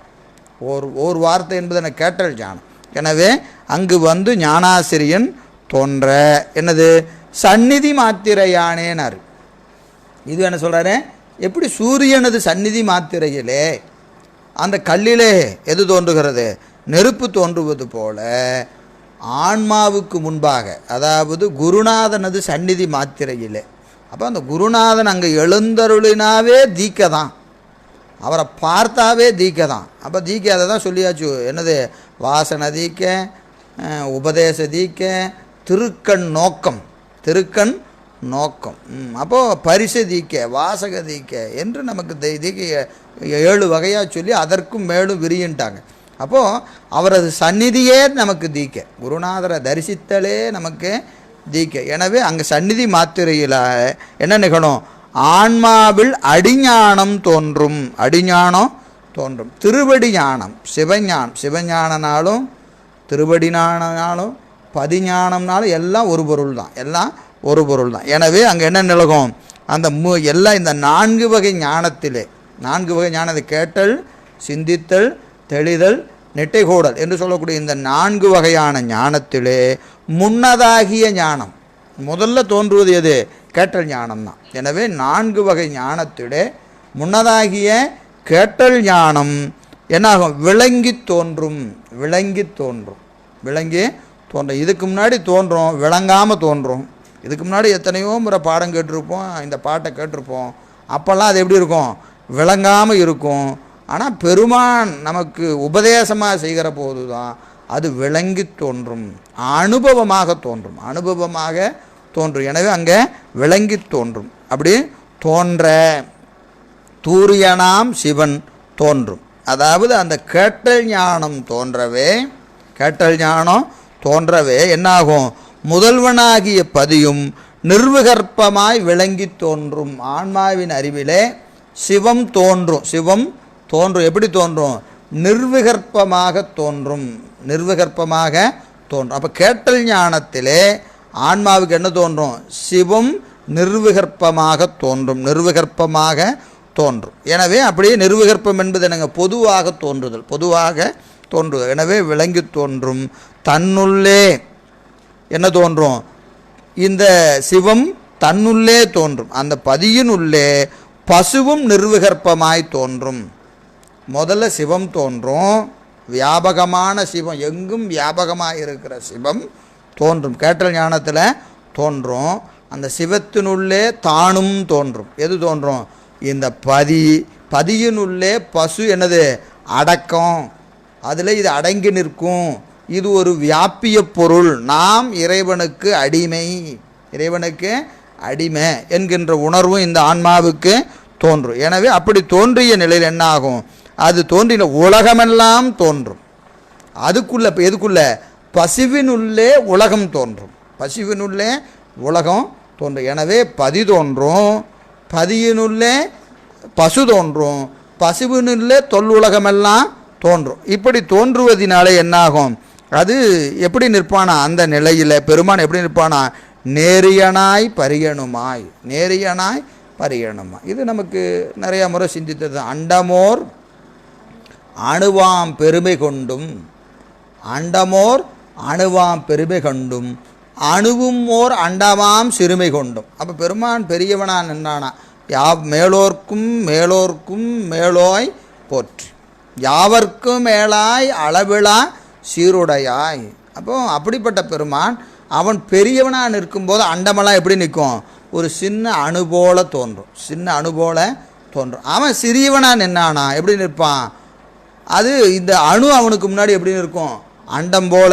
Speaker 1: ஓர் வார்த்தை என்பது என்ன? கேட்டல் ஞானம். எனவே அங்கு வந்து ஞானாசிரியன் தோன்ற என்னது? சந்நிதி மாத்திரையானேனார். இது என்ன சொல்கிறாரு? எப்படி சூரியனது சந்நிதி மாத்திரையிலே அந்த கல்லிலே எது தோன்றுகிறது? நெருப்பு தோன்றுவது போல ஆன்மாவுக்கு முன்பாக, அதாவது குருநாதனது சந்நிதி மாத்திரையிலே. அப்போ அந்த குருநாதன் அங்கே எழுந்தருளினாவே தீக்க தான். அவரை பார்த்தாவே தீக்க தான். அப்போ தீக்க அதை தான் சொல்லியாச்சு. என்னது? வாசன தீக்க, உபதேச தீக்க, திருக்கண் நோக்கம். திருக்கண் நோக்கம். அப்போது பரிசு தீக்க, வாசக தீக்க என்று நமக்கு தீக்க 7 வகையாக சொல்லி அதற்கும் மேலும் விரியின்ட்டாங்க. அப்போது அவரது சந்நிதியே நமக்கு தீக்க. குருநாதரை தரிசித்தலே நமக்கு தீக்க. எனவே அங்கே சந்நிதி மாத்திரையில் என்ன நிகழும்? ஆன்மாவில் அடிஞானம் தோன்றும். அடிஞானம் தோன்றும். திருவடி ஞானம், சிவஞானனாலும் திருவடி ஞானனாலும் பதிஞானம்னாலும் எல்லாம் ஒரு பொருள் தான். எல்லாம் ஒரு பொருள் தான். எனவே அங்கே என்ன நிலகும்? அந்த எல்லாம் இந்த 4 வகை ஞானத்திலே, 4 வகை ஞானத்தை கேட்டல், சிந்தித்தல், தெளிதல், நெட்டைகோடல் என்று சொல்லக்கூடிய இந்த 4 வகையான ஞானத்திலே முன்னதாகிய ஞானம் முதல்ல தோன்றுவது எது? கேட்டல் ஞானம்தான். எனவே 4 வகை ஞானத்திலே முன்னதாகிய கேட்டல் ஞானம் என்னாகும்? விளங்கி தோன்றும். விளங்கி தோன்றும். விளங்கி தோன்றும். இதுக்கு முன்னாடி தோன்றும், விளங்காமல் தோன்றும். இதுக்கு முன்னாடி எத்தனையோ முறை பாடம் கேட்டிருப்போம், இந்த பாட்டை கேட்டிருப்போம். அப்போல்லாம் அது எப்படி இருக்கும்? விளங்காமல் இருக்கும். ஆனால் பெருமான் நமக்கு உபதேசமாக செய்கிற போது தான் அது விளங்கி தோன்றும், அனுபவமாக தோன்றும். அனுபவமாக தோன்றும். எனவே அங்கே விளங்கி தோன்றும். அப்படி தோன்ற தூரியனாம் சிவன் தோன்றும். அதாவது அந்த கேட்டல் ஞானம் தோன்றவே, கேட்டல் ஞானம் தோன்றவே என்னாகும்? முதல்வனாகிய பதியும் நிர்விகற்பமாய் விளங்கி தோன்றும். ஆன்மாவின் அறிவிலே சிவம் தோன்றும். சிவம் தோன்றும். எப்படி தோன்றும்? நிர்விகற்பமாக தோன்றும். நிர்விகற்பமாக தோன்றும். அப்போ கேட்டல் ஞானத்திலே ஆன்மாவுக்கு என்ன தோன்றும்? சிவம் நிர்விகற்பமாக தோன்றும். நிர்விகற்பமாக தோன்றும். எனவே அப்படியே நிர்விகற்பம் என்பது என்னங்க? பொதுவாக தோன்றுதல். பொதுவாக தோன்றுதல். எனவே விளங்கி தோன்றும். தன்னுள்ளே என்ன தோன்றும்? இந்த சிவம் தன்னுள்ளே தோன்றும். அந்த பதியினுள்ளே பசுவும் நிர்விகற்பமாய் தோன்றும். முதல்ல சிவம் தோன்றும். வியாபகமான சிவம், எங்கும் வியாபகமாக இருக்கிற சிவம் தோன்றும். கேட்டல் ஞானத்தில் தோன்றும். அந்த சிவத்தினுள்ளே தானும் தோன்றும். எது தோன்றும்? இந்த பதியினுள்ளே பசு என்னது? அடக்கம். அதில் இது அடங்கி நிற்கும். இது ஒரு வியாபிய பொருள். நாம் இறைவனுக்கு அடிமை, இறைவனுக்கு அடிமை என்கின்ற உணர்வும் இந்த ஆன்மாவுக்கு தோன்றும். எனவே அப்படி தோன்றிய நிலையில் என்ன ஆகும்? அது தோன்றின உலகமெல்லாம் தோன்றும். அதுக்குள்ள எதுக்குள்ள? பசுவினுள்ளே உலகம் தோன்றும். பசுவினுள்ளே உலகம் தோன்றும். எனவே பதி தோன்றும், பதியினுள்ளே பசு தோன்றும், பசுவினுள்ளே தொல்லுலகமெல்லாம் தோன்றும். இப்படி தோன்றுவதினாலே என்னாகும்? அது எப்படி நிற்பானா? அந்த நிலையில் பெருமான் எப்படி நிற்பானா? நேரியனாய் பரியணுமாய். நேரியனாய் பரியணுமாய். இது நமக்கு நிறைய முறை சிந்தித்தது. அண்டமோர் அணுவாம் பெருமை கொண்டும், அண்டமோர் அணுவாம் பெருமை கொண்டும், அணுவும் ஓர் அண்டமாம் சிறுமை கொண்டும். அப்போ பெருமான் பெரியவனான் என்னானா? மேலோர்க்கும் மேலோர்க்கும் மேலோய் போற்றி, யாவர்க்கும் மேலாய் அளவிழா சீருடையாய். அப்போ அப்படிப்பட்ட பெருமான் அவன் பெரியவனாக நிற்கும்போது அண்டமெல்லாம் எப்படி நிற்கும்? ஒரு சின்ன அணு போல தோன்றும். சின்ன அணு போல தோன்றும். அவன் சிறியவனாக நின்னானா எப்படி நிற்பான்? அது இந்த அணு அவனுக்கு முன்னாடி எப்படி நிற்கும்? அண்டம் போல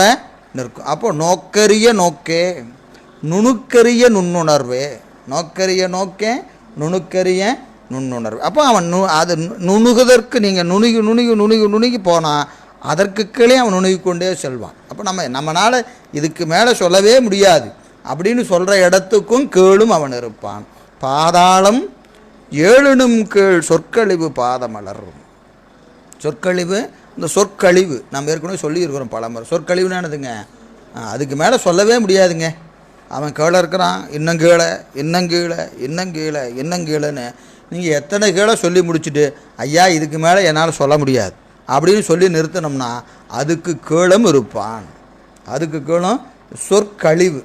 Speaker 1: நிற்கும். அப்போ நோக்கரிய நோக்கே நுணுக்கரிய நுண்ணுணர்வே. நோக்கரிய நோக்கே நுணுக்கரிய நுண்ணுணர்வு. அப்போ அவன் அது நுணுகுதற்கு நீங்கள் நுணுகி நுணுகி நுணுகி நுணுகி போனால் அதற்கு கீழே அவன் நுணுகி கொண்டே செல்வான். அப்போ நம்மளால் இதுக்கு மேலே சொல்லவே முடியாது அப்படின்னு சொல்கிற இடத்துக்கும் கீழும் அவன் இருப்பான். பாதாளம் ஏழுனும் கீழ் சொற்கழிவு பாதமலரும். சொற்கழிவு, இந்த சொற்கழிவு நம்ம ஏற்கனவே சொல்லியிருக்கிறோம் பலமுறை. சொற்கழிவுன்னு என்னதுங்க? அதுக்கு மேலே சொல்லவே முடியாதுங்க. அவன் கீழே இருக்கிறான், இன்னும் கீழே, இன்னும் கீழே, இன்னும் கீழே, இன்னும் கீழேன்னு நீங்கள் எத்தனை கீழே சொல்லி முடிச்சுட்டு ஐயா இதுக்கு மேலே என்னால் சொல்ல முடியாது அப்படின்னு சொல்லி நிறுத்தினோம்னா அதுக்கு கீழும் இருப்பான். அதுக்கு கீழும் சொற்கழிவு,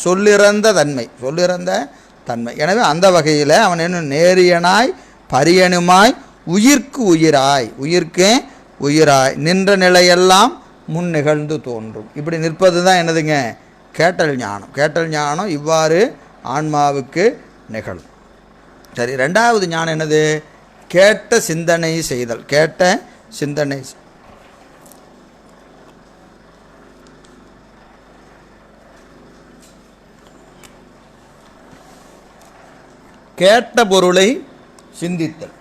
Speaker 1: சொல்லிறந்த தன்மை, சொல்லிறந்த தன்மை. எனவே அந்த வகையில் அவன் என்ன? நேரியனாய் பரியனுமாய் உயிர்க்கு உயிராய், உயிர்க்கே உயிராய் நின்ற நிலையெல்லாம் முன் நிகழ்ந்து தோன்றும். இப்படி நிற்பது தான் என்னதுங்க? கேட்டல் ஞானம். கேட்டல் ஞானம் இவ்வாறு ஆன்மாவுக்கு நிகழும். சரி, ரெண்டாவது ஞானம் என்னது? கேட்ட சிந்தனை செய்தல். கேட்ட சிந்தனை. கேட்ட பொருளை சிந்தித்தல்.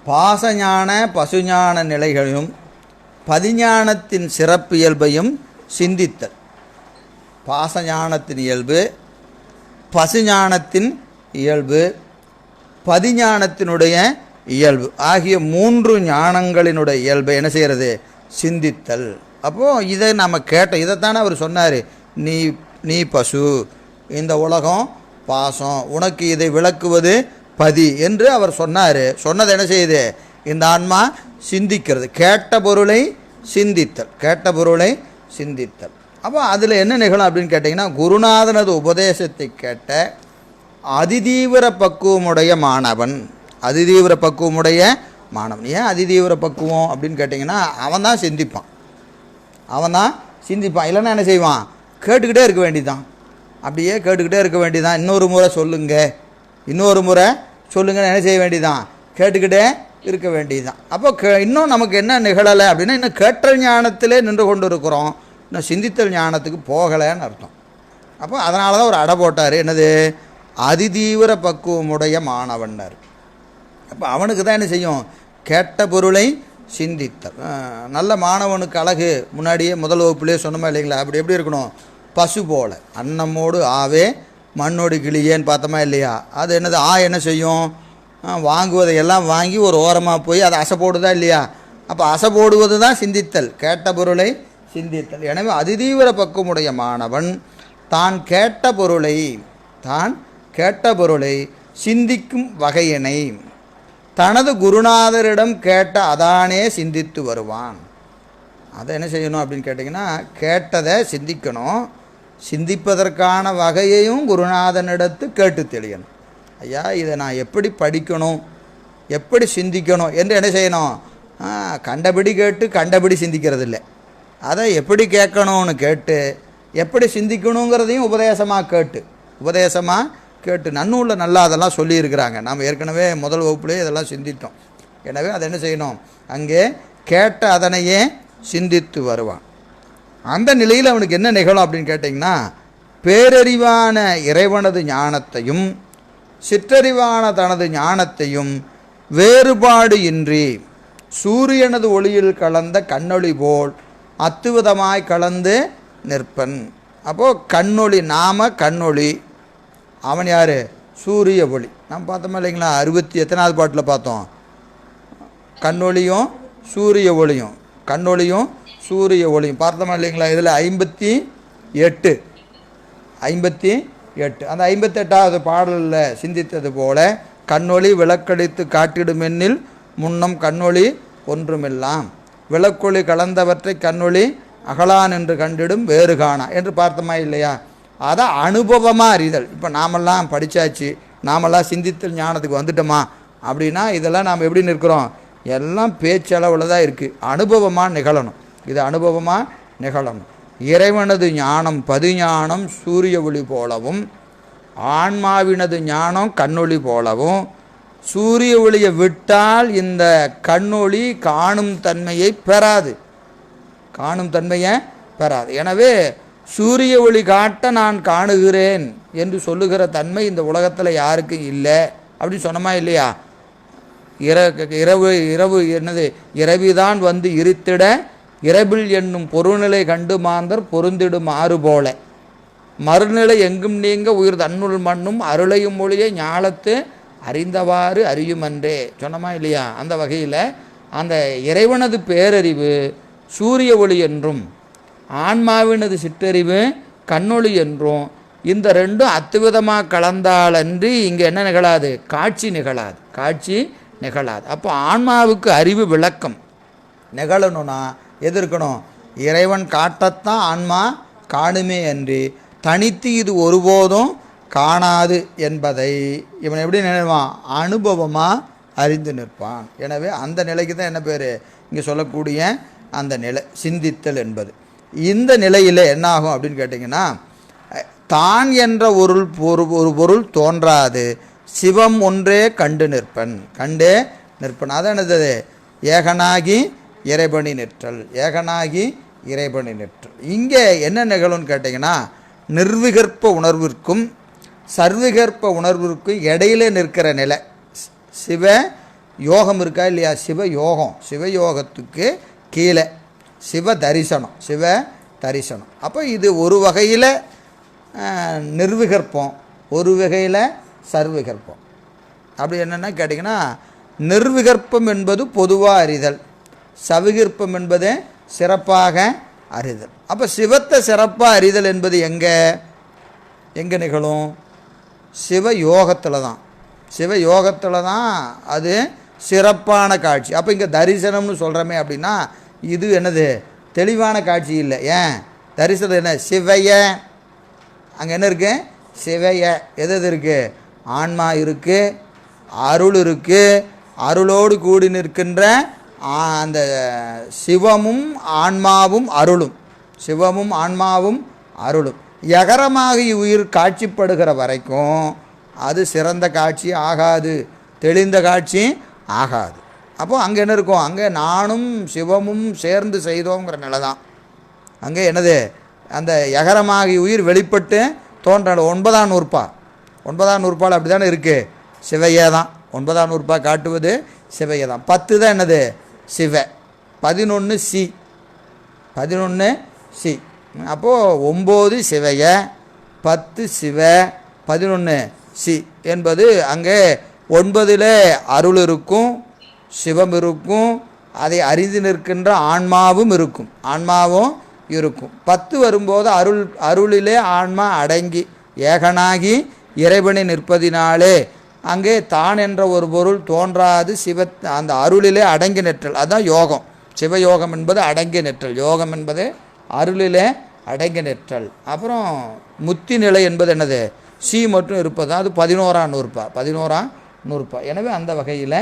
Speaker 1: பாசஞான பசுஞான நிலைகளையும் பதிஞானத்தின் சிறப்பியல்பையும் சிந்தித்தல். பாசஞானத்தின் இயல்பு, பசுஞானத்தின் இயல்பு, பதிஞானத்தினுடைய இயல்பு ஆகிய 3 ஞானங்களினுடைய இயல்பை என்ன செய்கிறது? சிந்தித்தல். அப்போது இதை நம்ம இதைத்தானே அவர் சொன்னார். நீ பசு, இந்த உலகம் பாசம், உனக்கு இதை விளக்குவது பதி என்று அவர் சொன்னார். சொன்னது என்ன செய்யுது? இந்த ஆன்மா சிந்திக்கிறது. கேட்ட பொருளை சிந்தித்தல், கேட்ட பொருளை சிந்தித்தல். அப்போ அதில் என்ன நிகழும் அப்படின்னு கேட்டிங்கன்னா, குருநாதனது உபதேசத்தை கேட்ட அதிதீவிர பக்குவமுடைய மாணவன், அதிதீவிர பக்குவமுடைய மாணவன். ஏன் அதிதீவிர பக்குவம் அப்படின்னு கேட்டிங்கன்னா, அவன் தான் சிந்திப்பான், அவன் தான் சிந்திப்பான். இல்லைன்னா என்ன செய்வான், கேட்டுக்கிட்டே இருக்க வேண்டியதான், அப்படியே கேட்டுக்கிட்டே இருக்க வேண்டியதான். இன்னொரு முறை சொல்லுங்க, இன்னொரு முறை சொல்லுங்கன்னு என்ன செய்ய வேண்டியதான், கேட்டுக்கிட்டே இருக்க வேண்டியதுதான். அப்போ இன்னும் நமக்கு என்ன நிகழலை அப்படின்னா, இன்னும் கேட்டல் ஞானத்திலே நின்று கொண்டு இருக்கிறோம், இன்னும் சிந்தித்தல் ஞானத்துக்கு போகலைன்னு அர்த்தம். அப்போ அதனால தான் ஒரு அடை போட்டார், என்னது, அதிதீவிர பக்குவமுடைய மாணவன்னார். அப்போ அவனுக்கு தான் என்ன செய்யும், கேட்ட பொருளை சிந்தித்தல். நல்ல மாணவனுக்கு அழகு முன்னாடியே முதல் வகுப்புலேயே சொன்னோமா இல்லைங்களா, அப்படி எப்படி இருக்கணும், பசு போல அன்னமோடு ஆவே மண்ணோடு கிளியேன்னு பார்த்தோமா இல்லையா. அது என்னது, என்ன செய்யும், வாங்குவதையெல்லாம் வாங்கி ஒரு ஓரமாக போய் அதை அசை போடுதா இல்லையா. அப்போ அசை போடுவது தான் சிந்தித்தல், கேட்ட பொருளை சிந்தித்தல். எனவே அதிதீவிர பக்குவமுடைய மாணவன் தான் கேட்ட பொருளை சிந்திக்கும் வகையினை தனது குருநாதரிடம் கேட்ட அதானே சிந்தித்து வருவான். அதை என்ன செய்யணும் அப்படின்னு கேட்டிங்கன்னா, கேட்டதை சிந்திக்கணும், சிந்திப்பதற்கான வகையையும் குருநாதனிடத்து கேட்டு தெளியணும். ஐயா, இதை நான் எப்படி படிக்கணும், எப்படி சிந்திக்கணும் என்று என்ன செய்யணும், கண்டபடி கேட்டு கண்டபடி சிந்திக்கிறது இல்லை, அதை எப்படி கேட்கணும்னு கேட்டு எப்படி சிந்திக்கணுங்கிறதையும் உபதேசமாக கேட்டு நன்னூலில் நல்லா அதெல்லாம் சொல்லியிருக்கிறாங்க. நாம் ஏற்கனவே முதல் வகுப்புலேயே இதெல்லாம் சிந்தித்தோம். எனவே அதை என்ன செய்யணும், அங்கே கேட்ட அதனையே சிந்தித்து வருவான். அந்த நிலையில் அவனுக்கு என்ன நிகழும் அப்படின்னு கேட்டிங்கன்னா, பேரறிவான இறைவனது ஞானத்தையும் சிற்றறிவான தனது ஞானத்தையும் வேறுபாடு இன்றி சூரியனது ஒளியில் கலந்த கண்ணொளி போல் அத்துவிதமாய் கலந்து நிற்பன். அப்போது கண்ணொளி, நாம கண்ணொளி, அவன் யார், சூரிய ஒளி. நம்ம பார்த்தோமா இல்லைங்களா, 60 பாட்டில் பார்த்தோம், கண்ணொளியும் சூரிய ஒளியும், கண்ணொளியும் சூரிய ஒளியும் பார்த்தோமா இல்லைங்களா. இதில் 58 அந்த 58வது பாடலில் சிந்தித்தது போல, கண்ணொளி விளக்கடித்து காட்டிடுமென்னில் முன்னம் கண்ணொளி ஒன்றுமில்லாம், விளக்கொளி கலந்தவற்றை கண்ணொளி அகலான் என்று கண்டிடும் வேறு காணா என்று பார்த்தோமா இல்லையா. அதை அனுபவமாக அறிதல். இப்போ நாமெல்லாம் படித்தாச்சு, நாமெல்லாம் சிந்தித்தல் ஞானத்துக்கு வந்துட்டோமா அப்படின்னா, இதெல்லாம் நாம் எப்படி நிற்கிறோம், எல்லாம் பேச்சளவில் தான் இருக்குது. அனுபவமாக நிகழணும், இது அனுபவமாக நிகழணும். இறைவனது ஞானம் பதிஞானம் சூரிய ஒளி போலவும், ஆன்மாவினது ஞானம் கண்ணொளி போலவும், சூரிய ஒளியை விட்டால் இந்த கண்ணொளி காணும் தன்மையை பெறாது. எனவே சூரிய ஒளி காட்ட நான் காணுகிறேன் என்று சொல்லுகிற தன்மை இந்த உலகத்தில் யாருக்கும் இல்லை அப்படின்னு சொன்னமா இல்லையா. இரவு என்னது, இரவிதான் வந்து இருத்திட இரவில் என்னும் பொருள்நிலை கண்டு மாந்தர் பொருந்திடும் ஆறு போல, மறுநிலை எங்கும் நீங்க உயிர் தன்னுள் மண்ணும் அருளையும் மொழியை ஞாலத்து அறிந்தவாறு அறியுமன்றே சொன்னமா இல்லையா. அந்த வகையில் அந்த இறைவனது பேரறிவு சூரிய ஒளி என்றும் ஆன்மாவினது சிற்றறிவு கண்ணொளி என்றும், இந்த ரெண்டும் அத்துவிதமாக கலந்தாலன்றி இங்கே என்ன நிகழாது, காட்சி நிகழாது. அப்போ ஆன்மாவுக்கு அறிவு விளக்கம் நிகழணும்னா எது இருக்கணும், இறைவன் காட்டத்தான் ஆன்மா காணுமே அன்றி தனித்து இது ஒருபோதும் காணாது என்பதை இவன் எப்படி நினைவான், அனுபவமாக அறிந்து நிற்பான். எனவே அந்த நிலைக்கு தான் என்ன பேர், இங்கே சொல்லக்கூடிய அந்த நிலை சிந்தித்தல் என்பது. இந்த நிலையில் என்ன ஆகும் அப்படின்னு கேட்டிங்கன்னா, தான் என்ற ஒரு பொருள் தோன்றாது சிவம் ஒன்றே கண்டே நிற்பன். அதான் என்னது, ஏகனாகி இறைபணி நிற்றல். இங்கே என்ன நிகழும்னு கேட்டிங்கன்னா, நிர்விகற்ப உணர்விற்கும் சர்விகற்ப உணர்விற்கும் இடையில நிற்கிற நிலை சிவ யோகம் இருக்கா இல்லையா, சிவயோகத்துக்கு கீழே சிவ தரிசனம். அப்போ இது ஒரு வகையில் நிர்விகற்பம், ஒரு வகையில் சர்விகற்பம். அப்படி என்னென்னா கேட்டிங்கன்னா, நிர்விகற்பம் என்பது பொதுவாக அறிதல், சவிகற்பம் என்பது சிறப்பாக அறிதல். அப்போ சிவத்தை சிறப்பாக அறிதல் என்பது எங்கே நிகழும், சிவயோகத்தில் தான் அது சிறப்பான காட்சி. அப்போ இங்கே தரிசனம்னு சொல்கிறோமே அப்படின்னா இது என்னது, தெளிவான காட்சி இல்லை. ஏன் தரிசனம் என்ன, சிவைய, அங்கே என்ன இருக்குது, சிவைய எது எது இருக்குது, ஆன்மா இருக்குது, அருள் இருக்குது, அருளோடு கூடி நிற்கின்ற அந்த சிவமும் ஆன்மாவும் அருளும், சிவமும் ஆன்மாவும் அருளும் யகரமாக உயிர் காட்சிப்படுகிற வரைக்கும் அது சிறந்த காட்சி ஆகாது, தெளிந்த காட்சி ஆகாது. அப்போது அங்கே என்ன இருக்கும், அங்கே நானும் சிவமும் சேர்ந்து செய்தோங்கிற நிலை தான். அங்கே என்னது, அந்த யகரமாகி உயிர் வெளிப்பட்டு தோன்ற 9ஆம் நூற்பா, 9ஆம் நூற்பால் அப்படி தானே இருக்குது, சிவையே தான். 9ஆம் நூற்பா காட்டுவது சிவையே தான். 10 தான் என்னது, சிவ. 11 சி, 11 சி. அப்போது 9 சிவைய, 10 சிவ, 11 சி என்பது அங்கே 9 அருள் இருக்கும், சிவம் இருக்கும், அதை அறிந்து நிற்கின்ற ஆன்மாவும் இருக்கும், ஆன்மாவும் இருக்கும். 10 வரும்போது அருளிலே ஆன்மா அடங்கி ஏகனாகி இறைவனை நிற்பதினாலே அங்கே தான் என்ற ஒரு பொருள் தோன்றாது, அந்த அருளிலே அடங்கி நிற்றல், அதுதான் யோகம். சிவயோகம் என்பது அடங்கி நிற்றல், யோகம் என்பது அருளிலே அடங்கி நிற்றல். அப்புறம் முத்தி நிலை என்பது என்னது, சி மட்டும் இருப்பது, அது 11ஆம் நூற்பா, 11ஆம் நூற்பா. எனவே அந்த வகையில்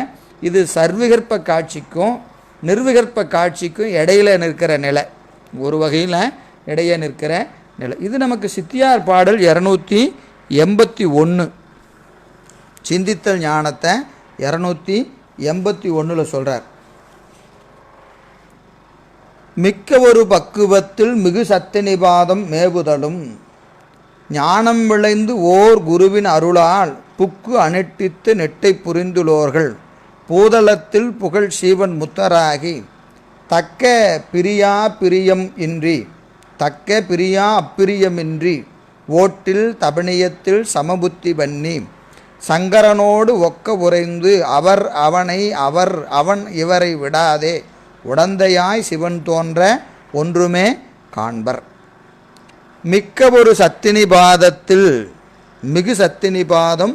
Speaker 1: இது சர்விகற்ப காட்சிக்கும் நிர்விகற்ப காட்சிக்கும் இடையில நிற்கிற நிலை, ஒரு வகையில் இடையே நிற்கிற நிலை. இது நமக்கு சித்தியார் பாடல் 281 சிந்தித்தல் ஞானத்தை 281 சொல்கிறார். மிக்க ஒரு பக்குவத்தில் மிகு சத்தினிபாதம் மேவுதலும் ஞானம் விளைந்து ஓர் குருவின் அருளால் புக்கு அனுட்டித்து நெட்டை புரிந்துள்ளோர்கள் பூதளத்தில் புகழ் சீவன் முத்தராகி தக்க பிரியா பிரியம் இன்றி, தக்க பிரியா அப்பிரியமின்றி ஓட்டில் தபனியத்தில் சமபுத்தி பண்ணி சங்கரனோடு ஒக்க உறைந்து அவர் அவனை அவன் இவரை விடாதே உடந்தையாய் சிவன் தோன்ற ஒன்றுமே காண்பர். மிக்க ஒரு சத்தினிபாதத்தில் மிகு சத்தினிபாதம்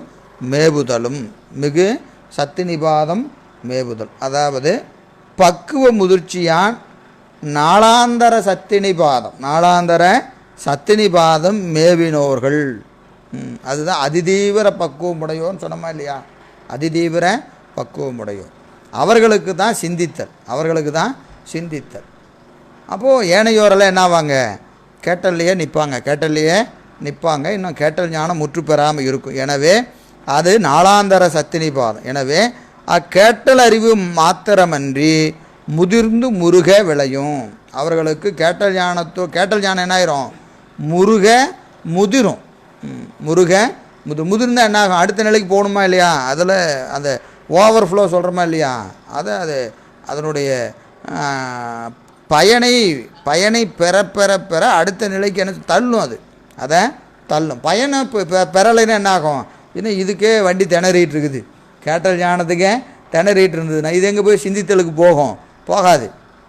Speaker 1: மேவுதலும், மிகு சத்தினிபாதம் மேவுதல், அதாவது பக்குவ முதிர்ச்சியான் நாளாந்தர சத்தினிபாதம், நாளாந்தர சத்தினிபாதம் மேவினோர்கள், அதுதான் அதிதீவிர பக்குவம் உடையோன்னு சொன்னோமா இல்லையா, அதிதீவிர பக்குவம் உடையோர் அவர்களுக்கு தான் சிந்தித்தல், அவர்களுக்கு தான் சிந்தித்தல். அப்போது ஏனையோரெல்லாம் என்னாவாங்க, கேட்டல்லையே நிற்பாங்க, கேட்டல்லையே நிற்பாங்க, இன்னும் கேட்டல் ஞானம் முற்று பெறாமல் இருக்கும். எனவே அது நாளாந்தர சத்தினிபாதம். எனவே அக்கேட்டல் அறிவு மாத்திரமன்றி முதிர்ந்து முருக விளையும். அவர்களுக்கு கேட்டல் ஞானம் என்ன ஆயிரும், முருக முதிரும், முருக முதிர்ந்தால் என்ன ஆகும், அடுத்த நிலைக்கு போகணுமா இல்லையா, அதில் அந்த ஓவர்ஃப்ளோ சொல்கிறோமா இல்லையா, அது அதனுடைய பயனை பெற பெற பெற அடுத்த நிலைக்கு என்ன தள்ளும், அதை தள்ளும். பயனை பெறலைன்னா என்ன ஆகும், இன்னும் இதுக்கே வண்டி திணறிட்டு இருக்குது, கேட்டல் ஞானத்துக்கே திணறிட்டு இருந்ததுன்னா இது எங்கே போய் சிந்தித்தலுக்கு போகாது,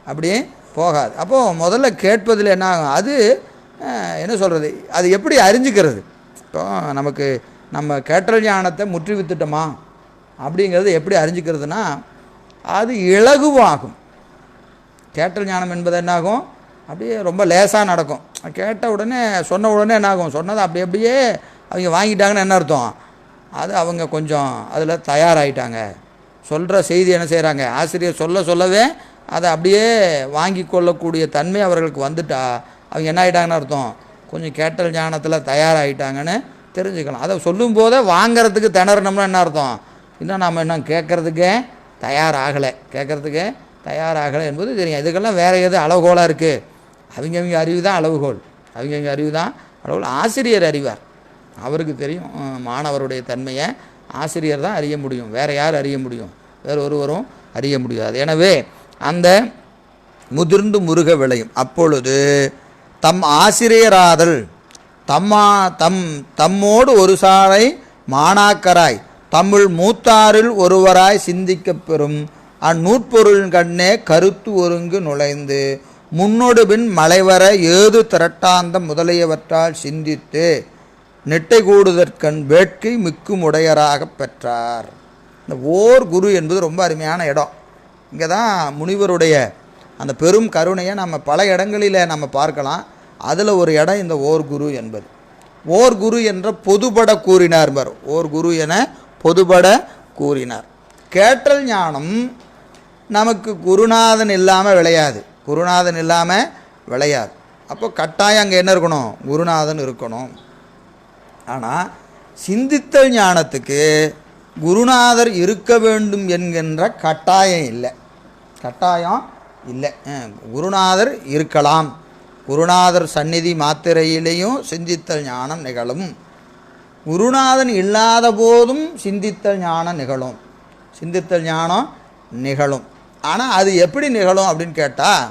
Speaker 1: அப்படியே போகாது. அப்போது முதல்ல கேட்பதில் என்ன ஆகும், அது என்ன சொல்கிறது, அது எப்படி அறிஞ்சிக்கிறது, இப்போ நமக்கு நம்ம கேட்டல் ஞானத்தை முற்றி வித்துட்டோமா அப்படிங்கிறது எப்படி அறிஞ்சிக்கிறதுனா அது இலகுவாகும். கேட்டல் ஞானம் என்பது என்னாகும், அப்படியே ரொம்ப லேசாக நடக்கும். கேட்ட உடனே சொன்ன உடனே என்னாகும், சொன்னதை அப்படியே அவங்க வாங்கிட்டாங்கன்னு என்ன அர்த்தம், அது அவங்க கொஞ்சம் அதில் தயாராகிட்டாங்க. சொல்கிற செய்தி என்ன செய்கிறாங்க, ஆசிரியர் சொல்லவே அதை அப்படியே வாங்கி கொள்ளக்கூடிய தன்மை அவர்களுக்கு வந்துட்டா அவங்க என்ன ஆகிட்டாங்கன்னு அர்த்தம், கொஞ்சம் கேட்டல் ஞானத்தில் தயாராகிட்டாங்கன்னு தெரிஞ்சுக்கலாம். அதை சொல்லும்போதே வாங்கிறதுக்கு திணறணும்னா என்ன அர்த்தம், இன்னும் நாம் இன்னும் கேட்குறதுக்கே தயாராகலை என்பது தெரியும். இதுக்கெல்லாம் வேறு எது அளவுகோலாக இருக்குது, அவங்க அறிவு தான் அளவுகோல், அவங்க அறிவு தான் அளவுகோல். ஆசிரியர் அறிவார், அவருக்கு தெரியும் மாணவருடைய தன்மையை ஆசிரியர் தான் அறிய முடியும், வேறு யார் அறிய முடியும், வேறு ஒருவரும் அறிய முடியாது. எனவே அந்த முதிர்ந்து முருக விளையும். அப்பொழுது தம் ஆசிரியராதல் தம்மோடு ஒரு சாலை மாணாக்கராய் தமிழ் மூத்தாரில் ஒருவராய் சிந்திக்கப் பெறும் அந்நூற்பொருளின் கண்ணே கருத்து ஒருங்கு நுழைந்து முன்னோடு பின் மலைவர ஏது திரட்டாந்தம் முதலியவற்றால் சிந்தித்து நெட்டை கூடுதற்கண் வேட்கை மிக்கும் உடையராக பெற்றார். இந்த ஓர் குரு என்பது ரொம்ப அருமையான இடம். இங்கே தான் முனிவருடைய அந்த பெரும் கருணையை நம்ம பல இடங்களில் நம்ம பார்க்கலாம். அதில் ஒரு இடம் இந்த ஓர் குரு என்பது. ஓர் குரு என்ற பொதுபட கூறினார் பார். ஓர் குரு என பொதுபட கூறினார். கேட்டல் ஞானம் நமக்கு குருநாதன் இல்லாமல் விளையாது. குருநாதன் இல்லாமல் விளையாது. அப்போ கட்டாயம் அங்கே என்ன இருக்கணும்? குருநாதன் இருக்கணும். ஆனால் சிந்தித்தல் ஞானத்துக்கு குருநாதர் இருக்க வேண்டும் என்கின்ற கட்டாயம் இல்லை. கட்டாயம் இல்லை. குருநாதர் இருக்கலாம். குருநாதர் சந்நிதி மாத்திரையிலேயும் சிந்தித்தல் ஞானம் நிகழும். குருநாதன் இல்லாத போதும் சிந்தித்தல் ஞானம் நிகழும். சிந்தித்தல் ஞானம் நிகழும். ஆனால் அது எப்படி நிகழும் அப்படின்னு கேட்டால்,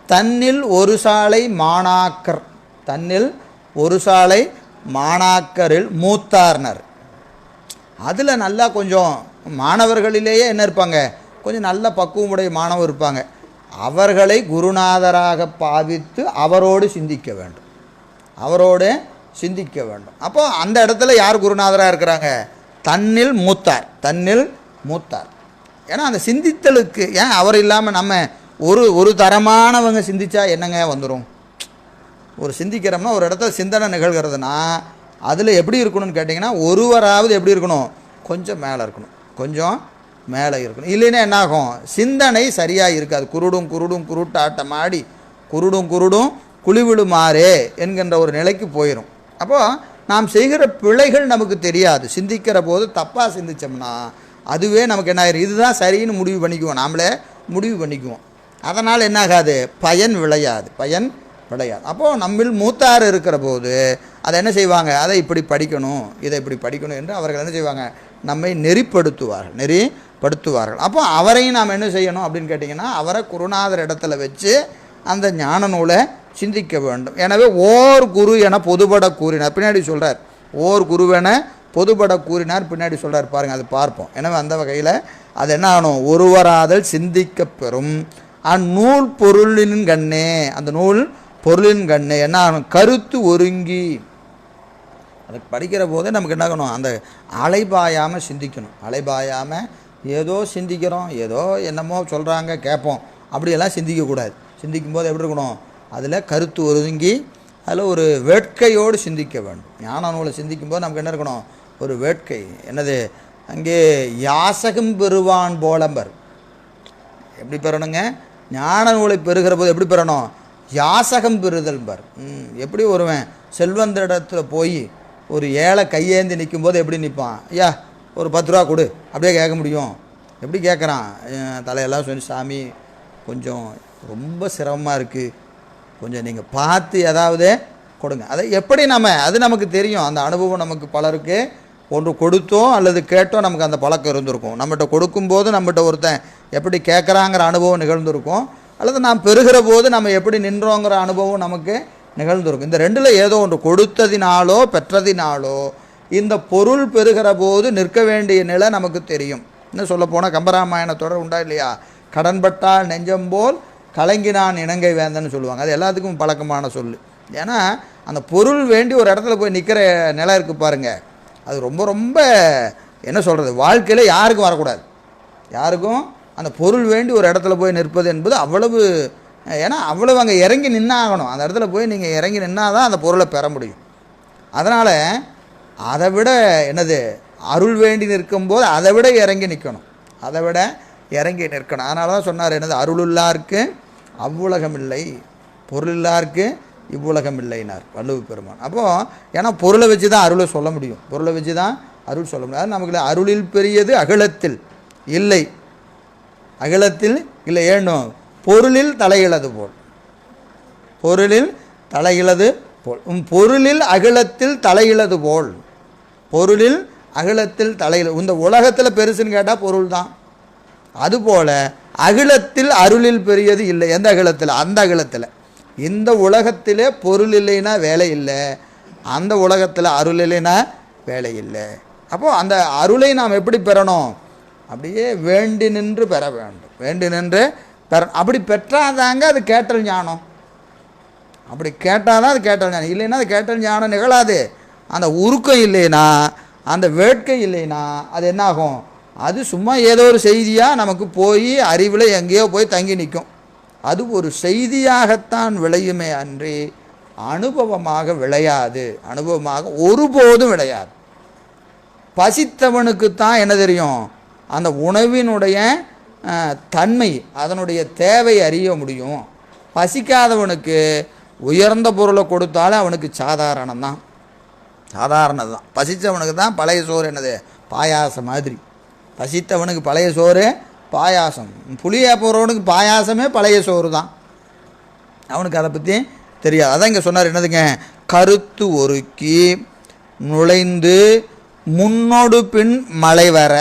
Speaker 1: தன்னில் ஒரு சாலை மாணாக்கர், தன்னில் ஒரு சாலை மாணாக்கரில் மூத்தார்னர். அதில் நல்லா கொஞ்சம் மாணவர்களிலேயே என்ன இருப்பாங்க? கொஞ்சம் நல்ல பக்குவமுடைய மாணவர் இருப்பாங்க. அவர்களை குருநாதராக பாவித்து அவரோடு சிந்திக்க வேண்டும். அவரோடு சிந்திக்க வேண்டும். அப்போ அந்த இடத்துல யார் குருநாதராக இருக்கிறாங்க? தன்னில் மூத்தார். தன்னில் மூத்தார். ஏன்னா அந்த சிந்தித்தலுக்கு ஏன் அவர் இல்லாமல் நம்ம ஒரு தரமானவங்க சிந்திச்சா என்னங்க வந்துடும்? ஒரு சிந்திக்கிறோம்னா ஒரு இடத்துல சிந்தனை நிகழ்கிறதுனா அதில் எப்படி இருக்கணும்னு கேட்டிங்கன்னா, ஒருவராவது எப்படி இருக்கணும்? கொஞ்சம் மேலே இருக்கணும். கொஞ்சம் மேலே இருக்கணும். இல்லைன்னா என்னாகும்? சிந்தனை சரியாக இருக்காது. குருடும் குருட்டாட்டம் ஆடி குருடும் குழிவிழுமாறே என்கின்ற ஒரு நிலைக்கு போயிடும். அப்போது நாம் செய்கிற பிழைகள் நமக்கு தெரியாது. சிந்திக்கிற போது தப்பாக சிந்தித்தோம்னா அதுவே நமக்கு என்ன ஆயிரும்? இதுதான் சரின்னு முடிவு பண்ணிக்குவோம். நாமளே முடிவு பண்ணிக்குவோம். அதனால் என்னாகாது? பயன் விளையாது. பயன் விளையாது. அப்போது நம்மில் மூத்தார் இருக்கிற போது அதை என்ன செய்வாங்க? அதை இப்படி படிக்கணும், இதை இப்படி படிக்கணும் என்று அவர்கள் என்ன செய்வாங்க? நம்மை நெறிப்படுத்துவார்கள். அப்போ அவரையும் நாம் என்ன செய்யணும் அப்படின்னு கேட்டிங்கன்னா, அவரை குருநாதர் இடத்துல வச்சு அந்த ஞான நூலை சிந்திக்க வேண்டும். எனவே ஓர் குரு என பொதுபட கூறினார். பின்னாடி சொல்கிறார், ஓர் குருவென பொதுபட கூறினார். பின்னாடி சொல்கிறார் பாருங்கள், அது பார்ப்போம். எனவே அந்த வகையில் அது என்ன ஆகணும்? ஒருவராதல் சிந்திக்க பெறும் அந்நூல் பொருளின் கண்ணே. அந்த நூல் பொருளின் கண்ணே என்ன ஆகணும்? கருத்து ஒருங்கி. அதுக்கு படிக்கிற போதே நமக்கு என்ன ஆகணும்? அந்த அலைபாயாமல் சிந்திக்கணும். அலைபாயாமல் ஏதோ சிந்திக்கிறோம், ஏதோ என்னமோ சொல்கிறாங்க கேட்போம், அப்படியெல்லாம் சிந்திக்கக்கூடாது. சிந்திக்கும்போது எப்படி இருக்கணும்? அதில் கருத்து ஒருங்கி அதில் ஒரு வேட்கையோடு சிந்திக்க வேண்டும். ஞான நூலை சிந்திக்கும்போது நமக்கு என்ன இருக்கணும்? ஒரு வேட்கை. என்னது? அங்கே யாசகம் பெறுவான் போலம்பர். எப்படி பெறணுங்க? ஞான நூலை பெறுகிற போது எப்படி பெறணும்? யாசகம் பெறுதல்பர். எப்படி வருவேன்? செல்வந்திடத்தில் போய் ஒரு ஏழை கையேந்தி நிற்கும்போது எப்படி நிற்பான்? ஐயா ஒரு 10 ரூபா கொடு அப்படியே கேட்க முடியும்? எப்படி கேட்குறான்? தலையெல்லாம் சொல்லி, சாமி கொஞ்சம் ரொம்ப சிரமமாக இருக்குது, கொஞ்சம் நீங்கள் பார்த்து ஏதாவது கொடுங்க. அதை எப்படி அது நமக்கு தெரியும். அந்த அனுபவம் நமக்கு பலருக்கு ஒன்று கொடுத்தோ அல்லது கேட்டோ நமக்கு அந்த பழக்கம் இருந்திருக்கும். நம்மகிட்ட கொடுக்கும்போது நம்மகிட்ட ஒருத்தன் எப்படி கேட்குறாங்கிற அனுபவம் நிகழ்ந்திருக்கும். அல்லது நாம் பெறுகிற போது நம்ம எப்படி நின்றோங்கிற அனுபவம் நமக்கு நிகழ்ந்திருக்கும். இந்த ரெண்டில் ஏதோ ஒன்று கொடுத்ததினாலோ பெற்றதினாலோ இந்த பொருள் பெறுகிற போது நிற்க வேண்டிய நிலை நமக்கு தெரியும். இன்னும் சொல்லப்போனால் கம்பராமாயணத்தோட உண்டா இல்லையா? கடன்பட்டால் நெஞ்சம்போல் கலங்கினான் இணங்கை வேந்தன்னு சொல்லுவாங்க. அது எல்லாத்துக்கும் பழக்கமான சொல். ஏன்னா அந்த பொருள் வேண்டி ஒரு இடத்துல போய் நிற்கிற நிலை இருக்குது பாருங்கள். அது ரொம்ப ரொம்ப என்ன சொல்கிறது, வாழ்க்கையில் யாருக்கும் வரக்கூடாது. யாருக்கும் அந்த பொருள் வேண்டி ஒரு இடத்துல போய் நிற்பது என்பது அவ்வளவு, ஏன்னா அவ்வளவு அங்கே இறங்கி நின்னாகணும். அந்த இடத்துல போய் நீங்கள் இறங்கி நின்னால் தான் அந்த பொருளை பெற முடியும். அதனால் அதை விட என்னது, அருள் வேண்டி நிற்கும்போது அதை விட இறங்கி நிற்கணும். அதை விட இறங்கி நிற்கணும். அதனால தான் சொன்னார், என்னது, அருளில்லாருக்கு அவ்வுலகம் இல்லை, பொருள் இல்லாருக்கு இவ்வுலகம் இல்லைனார் வள்ளுவ பெருமான். அப்போது ஏன்னா பொருளை வச்சு தான் அருளை சொல்ல முடியும். பொருளை வச்சு தான் அருள் சொல்ல முடியும். அது நமக்கு அருளில் பெரியது அகிலத்தில் இல்லை, அகிலத்தில் இல்லை. ஏனும் பொருளில் தலையிலது போல், பொருளில் தலையிலது போல், பொருளில் அகிலத்தில் தலையிலது போல், பொருளில் அகிலத்தில் தலையில். இந்த உலகத்தில் பெருசுன்னு கேட்டால் பொருள் தான். அதுபோல் அகிலத்தில் அருளில் பெரியது இல்லை. எந்த அகிலத்தில்? அந்த அகிலத்தில். இந்த உலகத்திலே பொருள் இல்லைன்னா வேலை இல்லை, அந்த உலகத்தில் அருள் இல்லைன்னா வேலை இல்லை. அப்போது அந்த அருளை நாம் எப்படி பெறணும்? அப்படியே வேண்டி நின்று பெற வேண்டும். வேண்டி நின்று பெற, அப்படி பெற்றாதாங்க அது கேட்டல் ஞானம். அப்படி கேட்டால் தான் அது கேட்டல் ஞானம். இல்லைன்னா அது கேட்டல் ஞானம் நிகழாது. அந்த உருக்கம் இல்லைன்னா, அந்த வேட்கை இல்லைன்னா அது என்னாகும்? அது சும்மா ஏதோ ஒரு செய்தியாக நமக்கு போய் அறிவில் எங்கேயோ போய் தங்கி நிற்கும். அது ஒரு செய்தியாகத்தான் விளையுமே அன்றி அனுபவமாக விளையாது. அனுபவமாக ஒருபோதும் விளையாது. பசித்தவனுக்குத்தான் என்ன தெரியும், அந்த உணவினுடைய தன்மை, அதனுடைய தேவை அறிய முடியும். பசிக்காதவனுக்கு உயர்ந்த பொருளை கொடுத்தாலும் அவனுக்கு சாதாரணம்தான், சாதாரணது தான். பசித்தவனுக்கு தான் பழைய சோறு என்னது, பாயாசம் மாதிரி. பசித்தவனுக்கு பழைய சோறு பாயாசம். புளியா போகிறவனுக்கு பாயாசமே பழைய சோறு தான். அவனுக்கு அதை பற்றி தெரியாது. அதான் இங்கே சொன்னார் என்னதுங்க, கருத்து ஒருக்கி நுழைந்து முன்னோடு பின் மலை வர.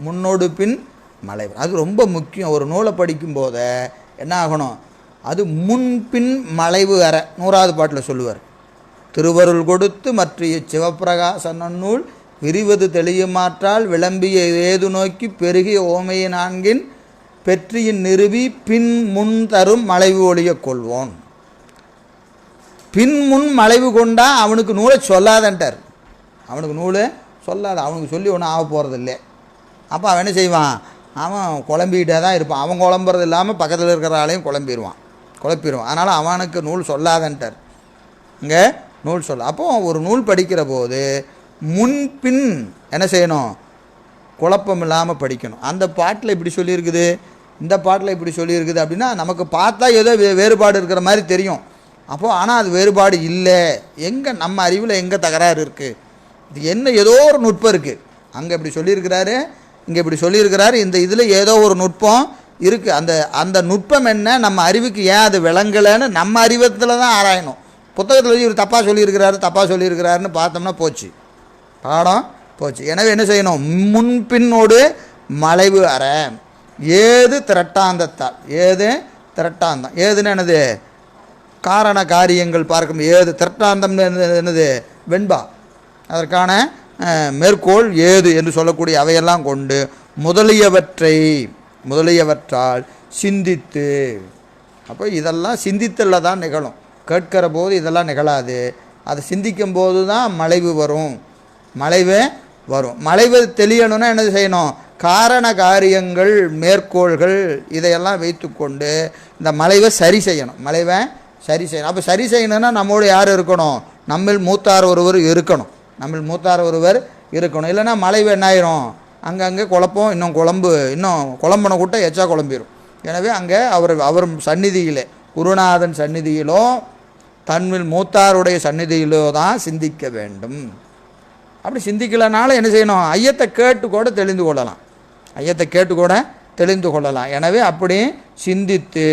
Speaker 1: முன்னோடு பின் மலை வர, அது ரொம்ப முக்கியம். ஒரு நூலை படிக்கும்போது என்ன ஆகணும், அது முன்பின் மலைவு வர. 100வது பாட்டில் சொல்லுவார், திருவருள் கொடுத்து மற்ற சிவப்பிரகாச நன்னூல் விரிவது தெளியுமாற்றால் விளம்பிய ஏது நோக்கி பெருகிய ஓமையை நான்கின் பெற்றியின் நிறுவி பின் முன் தரும் மலைவு ஒளிய கொள்வோன். பின் முன் மலைவு கொண்டா அவனுக்கு நூலை சொல்லாதன்ட்டார். அவனுக்கு நூல் சொல்லாத, அவனுக்கு சொல்லி ஒன்றும் ஆக போகிறது இல்லை. அப்போ அவன் என்ன செய்வான், அவன் குழம்பிக்கிட்டே தான் இருப்பான். அவன் குழம்புறது இல்லாமல் பக்கத்தில் இருக்கிற ஆளையும் குழப்பிடுவான். அதனால் அவனுக்கு நூல் சொல்லாதன்ட்டார். இங்கே நூல் சொல்ல. அப்போது ஒரு நூல் படிக்கிற போது முன்பின் என்ன செய்யணும், குழப்பம் இல்லாமல் படிக்கணும். அந்த பாட்டில் இப்படி சொல்லியிருக்குது, இந்த பாட்டில் இப்படி சொல்லியிருக்குது அப்படின்னா நமக்கு பார்த்தா ஏதோ வேறுபாடு இருக்கிற மாதிரி தெரியும். அப்போது ஆனால் அது வேறுபாடு இல்லை. எங்கே நம்ம அறிவில் எங்கே தகராறு இருக்குது, இது என்ன ஏதோ ஒரு நுட்பம் இருக்குது. அங்கே இப்படி சொல்லியிருக்கிறாரு, இங்கே இப்படி சொல்லியிருக்கிறாரு, இந்த இதில் ஏதோ ஒரு நுட்பம் இருக்குது. அந்த நுட்பம் என்ன, நம்ம அறிவுக்கு ஏன் அது விளங்கலைன்னு நம்ம அறிவத்தில் தான் ஆராயணும். புத்தகத்தில் இவர் தப்பாக சொல்லியிருக்கிறாருன்னு பார்த்தோம்னா போச்சு, பாடம் போச்சு. எனவே என்ன செய்யணும், முன்பின்னோடு மலைவு அற. ஏது திரட்டாந்தத்தால், ஏது திரட்டாந்தம், ஏதுன்னு என்னது, காரண காரியங்கள் பார்க்கும். ஏது திரட்டாந்தம் என்னது, வெண்பா. அதற்கான மேற்கோள் ஏது என்று சொல்லக்கூடிய அவையெல்லாம் கொண்டு முதலியவற்றால் சிந்தித்து. அப்போ இதெல்லாம் சிந்தித்தலில் தான் நிகழும். கேட்கிற போது இதெல்லாம் நிகழாது. அதை சிந்திக்கும் போது தான் மலைவு வரும். மலைவு தெளியணும்னா என்ன செய்யணும், காரண காரியங்கள் மேற்கோள்கள் இதையெல்லாம் வைத்து கொண்டு இந்த மலைவை சரி செய்யணும். அப்போ சரி செய்யணும்னா நம்மோடு யார் இருக்கணும், நம்மில் மூத்தார் ஒருவர் இருக்கணும். இல்லைன்னா மலைவு என்ன ஆயிரும், அங்கங்கே குழப்பம், இன்னும் குழம்புன கூட்ட எச்சா குழம்பிடும். எனவே அங்கே அவர் சந்நிதியிலே, குருநாதன் சந்நிதியிலோ தன்னில் மூத்தாருடைய சந்நிதியிலோ தான் சிந்திக்க வேண்டும். அப்படி சிந்திக்கலனால என்ன செய்யணும், ஐயத்தை கேட்டு கூட தெளிந்து கொள்ளலாம். எனவே அப்படி சிந்தித்து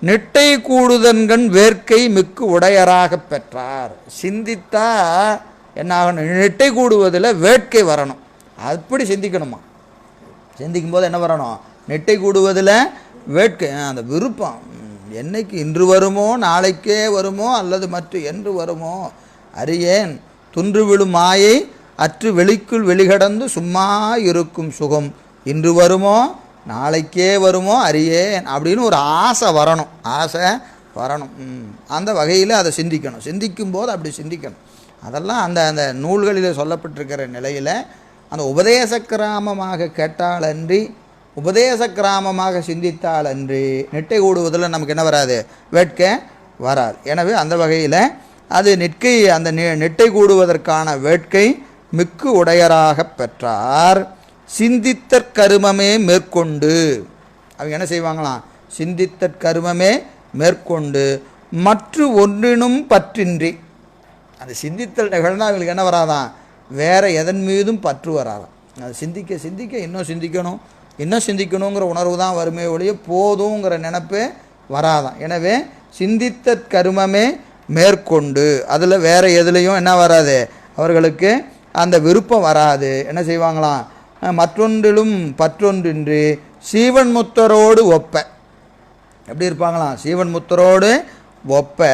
Speaker 1: நெட்டை கூடுதன்கண் வேர்க்கை மிக்கு உடையராக பெற்றார். சிந்தித்தா என்ன ஆகணும், நெட்டை கூடுவதில் வேட்கை வரணும். அப்படி சிந்திக்கணுமா, சிந்திக்கும் போது என்ன வரணும், நெட்டை கூடுவதில் வேட்கை, அந்த விருப்பம். என்னைக்கு இன்று வருமோ நாளைக்கே வருமோ அல்லது மற்ற என்று வருமோ அறியேன், துன்று விழும் மாயை அற்று வெளிக்குள் வெளிகடந்து சும்மா இருக்கும் சுகம், இன்று வருமோ நாளைக்கே வருமோ அறியேன் அப்படின்னு ஒரு ஆசை வரணும். அந்த வகையில் அதை சிந்திக்கும் போது அப்படி சிந்திக்கணும். அதெல்லாம் அந்த நூல்களில் சொல்லப்பட்டிருக்கிற நிலையில் அந்த உபதேச கிராமமாக கேட்டாலன்றி, உபதேச கிராமமாக சிந்தித்தாலன்றி நெட்டை கூடுவதில் நமக்கு என்ன வராது, வேட்கை வராது. எனவே அந்த வகையில் அது அந்த நெட்டை கூடுவதற்கான வேட்கை மிக்கு உடையராக பெற்றார். சிந்தித்தற்கருமமே மேற்கொண்டு, அவங்க என்ன செய்வாங்களாம், சிந்தித்தற்கருமமே மேற்கொண்டு மற்ற ஒன்றினும் பற்றின்றி. அந்த சிந்தித்தல் நிகழ்ந்தால் அவங்களுக்கு என்ன வராதான், வேறு எதன் மீதும் பற்று வராதான். அது சிந்திக்க இன்னும் சிந்திக்கணுங்கிற உணர்வு தான் வருமே ஒழிய போதுங்கிற நினைப்பு வராதான். எனவே சிந்தித்தற்கருமமே மேற்கொண்டு, அதில் வேறு எதுலேயும் என்ன வராது, அவர்களுக்கு அந்த விருப்பம் வராது. என்ன செய்வாங்களாம், மற்றொன்றிலும் பற்றொன்றின்றி சீவன் முத்தரோடு ஒப்ப. எப்படி இருப்பாங்களாம், சீவன் முத்தரோடு ஒப்ப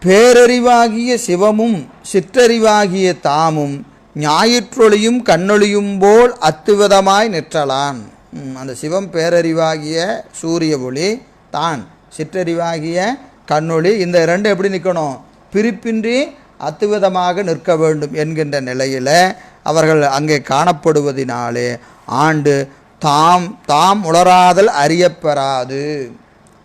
Speaker 1: பேரறிவாகிய சிவமும் சிற்றறிவாகிய தாமும் ஞாயிற்றொளியும் கண்ணொளியும் போல் அத்துவிதமாய் நிற்றலான். அந்த சிவம் பேரறிவாகிய சூரிய ஒளி, தான் சிற்றறிவாகிய கண்ணொளி, இந்த ரெண்டு எப்படி நிற்கணும், பிரிப்பின்றி அத்துவிதமாக நிற்க வேண்டும் என்கின்ற நிலையில் அவர்கள் அங்கே காணப்படுவதினாலே ஆண்டு தாம் தாம் உளராதல் அறியப்பெறாது.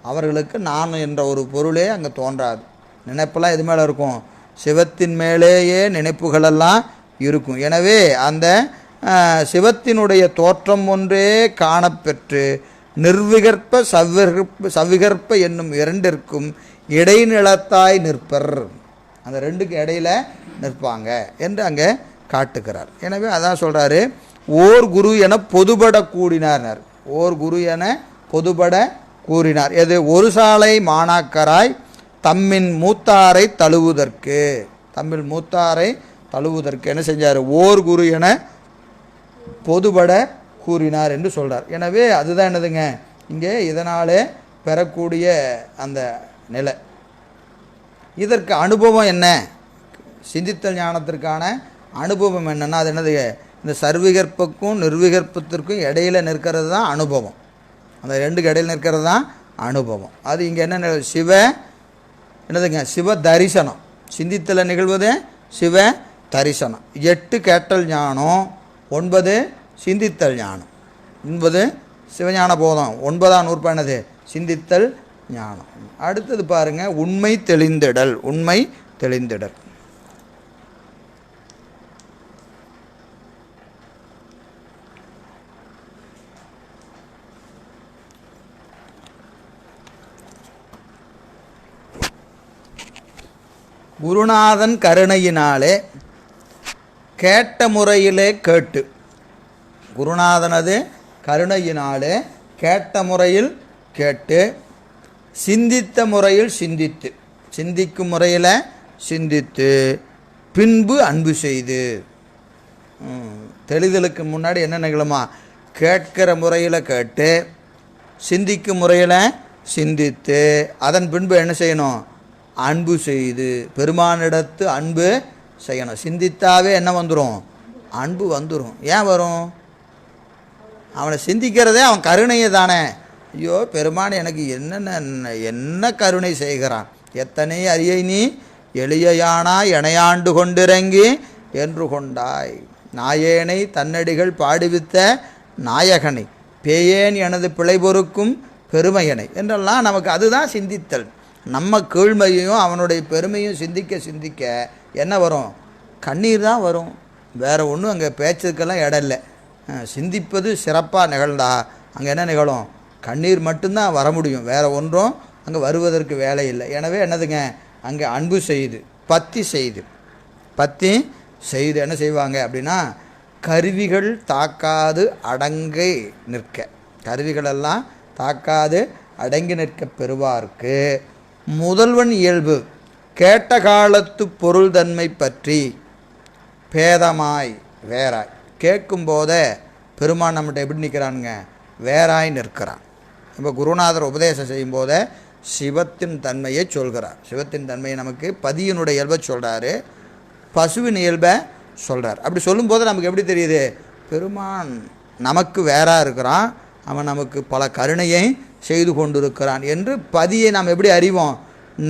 Speaker 1: அவர்களுக்கு நான் என்ற ஒரு பொருளே அங்கே தோன்றாது. நினைப்பெல்லாம் எது மேலே இருக்கும்? சிவத்தின் மேலேயே நினைப்புகளெல்லாம் இருக்கும். எனவே அந்த சிவத்தினுடைய தோற்றம் ஒன்றே காணப்பெற்று நிர்விகற்ப சவ்விகற்ப என்னும் இரண்டிற்கும் இடைநிலத்தாய் நிற்பர். அந்த ரெண்டுக்கு இடையில நிற்பாங்க என்று அங்கே காட்டுகிறார். எனவே அதான் சொல்கிறாரு, ஓர் குரு என பொதுபட கூடினார். ஓர் குரு என பொதுபட கூறினார். எது? ஒரு சாலை மாணாக்கராய் தம்மின் மூத்தாரை தழுவுதற்கு. தம்மில் மூத்தாரை தழுவுதற்கு என்ன செஞ்சார்? ஓர் குரு என பொதுபட கூறினார் என்று சொல்கிறார். எனவே அதுதான் என்னதுங்க இங்கே இதனாலே பெறக்கூடிய அந்த நிலை. இதற்கு அனுபவம் என்ன? சிந்தித்தல் ஞானத்திற்கான அனுபவம் என்னென்னா அது என்னது? இந்த சர்விகற்பக்கும் நிர்விகற்பத்திற்கும் இடையில் நிற்கிறது தான் அனுபவம். அந்த ரெண்டுக்கு இடையில் நிற்கிறது தான் அனுபவம். அது இங்கே என்ன? சிவ என்னதுங்க? சிவ தரிசனம். சிந்தித்தல நிகழ்வது சிவ தரிசனம். 8 கேட்டல் ஞானம், 9 சிந்தித்தல் ஞானம். 9 சிவஞான போதம், 9ஆம் நூற்பானது சிந்தித்தல் ஞானம். அடுத்தது பாருங்க, உண்மை தெளிந்திடல். உண்மை தெளிந்திடல். குருநாதன் கருணையினாலே கேட்ட முறையிலே கேட்டு. குருநாதனது கருணையினாலே கேட்ட முறையில் கேட்டு, சிந்தித்த முறையில் சிந்தித்து, சிந்திக்கும் முறையில் சிந்தித்து, பின்பு அன்பு செய்து. தெளிதலுக்கு முன்னாடி என்ன நிகழுமா? கேட்கிற முறையில் கேட்டு, சிந்திக்கும் முறையில் சிந்தித்து, அதன் பின்பு என்ன செய்யணும்? அன்பு செய்து. பெருமானிடத்து அன்பு செய்யணும். சிந்தித்தாவே என்ன வந்துடும்? அன்பு வந்துடும். ஏன் வரும்? அவனை சிந்திக்கிறதே அவன் கருணையை தானே. ஐயோ பெருமான் எனக்கு என்ன கருணை செய்கிறான், எத்தனை அரியை நீ எளியானாய் எனையாண்டு கொண்டிறங்கி என்று கொண்டாய். நாயேனை தன்னடிகள் பாடுவித்த நாயகனை பேயேன் எனது பிழை பொறுக்கும் பெருமையனை என்றெல்லாம் நமக்கு அதுதான் சிந்தித்தல். நம்ம கீழ்மையையும் அவனுடைய பெருமையும் சிந்திக்க சிந்திக்க என்ன வரும்? கண்ணீர் தான் வரும். வேறு ஒன்றும் அங்கே பேச்சுக்கெல்லாம் இடம் இல்லை. சிந்திப்பது சிறப்பாக நிகழ்ந்தா அங்கே என்ன நிகழும்? கண்ணீர் மட்டும்தான் வர முடியும். வேறு ஒன்றும் அங்கே வருவதற்கு வேலை இல்லை. எனவே என்னதுங்க அங்கே அன்பு செய்து பத்தி செய்து பத்தி செய்து என்ன செய்வாங்க அப்படின்னா, கருவிகள் தாக்காது அடங்கி நிற்க, கருவிகளெல்லாம் தாக்காது அடங்கி நிற்க பெறுவார்க்கு முதல்வன் இயல்பு கேட்ட காலத்து பொருள் தன்மை பற்றி பேதமாய் வேறாய். கேட்கும் போதே பெருமான் நம்மகிட்ட எப்படி நிற்கிறானுங்க? வேறாய் நிற்கிறான். இப்போ குருநாதர் உபதேசம் செய்யும் போதே சிவத்தின் தன்மையை சொல்கிறார். சிவத்தின் தன்மையை நமக்கு பதியினுடைய இயல்பை சொல்கிறாரு, பசுவின் இயல்பை சொல்கிறார். அப்படி சொல்லும்போது நமக்கு எப்படி தெரியுது? பெருமான் நமக்கு வேறாக இருக்கிறான், அவன் நமக்கு பல கருணையை செய்து கொண்டிருக்கிறான் என்று பதியை நாம் எப்படி அறிவோம்?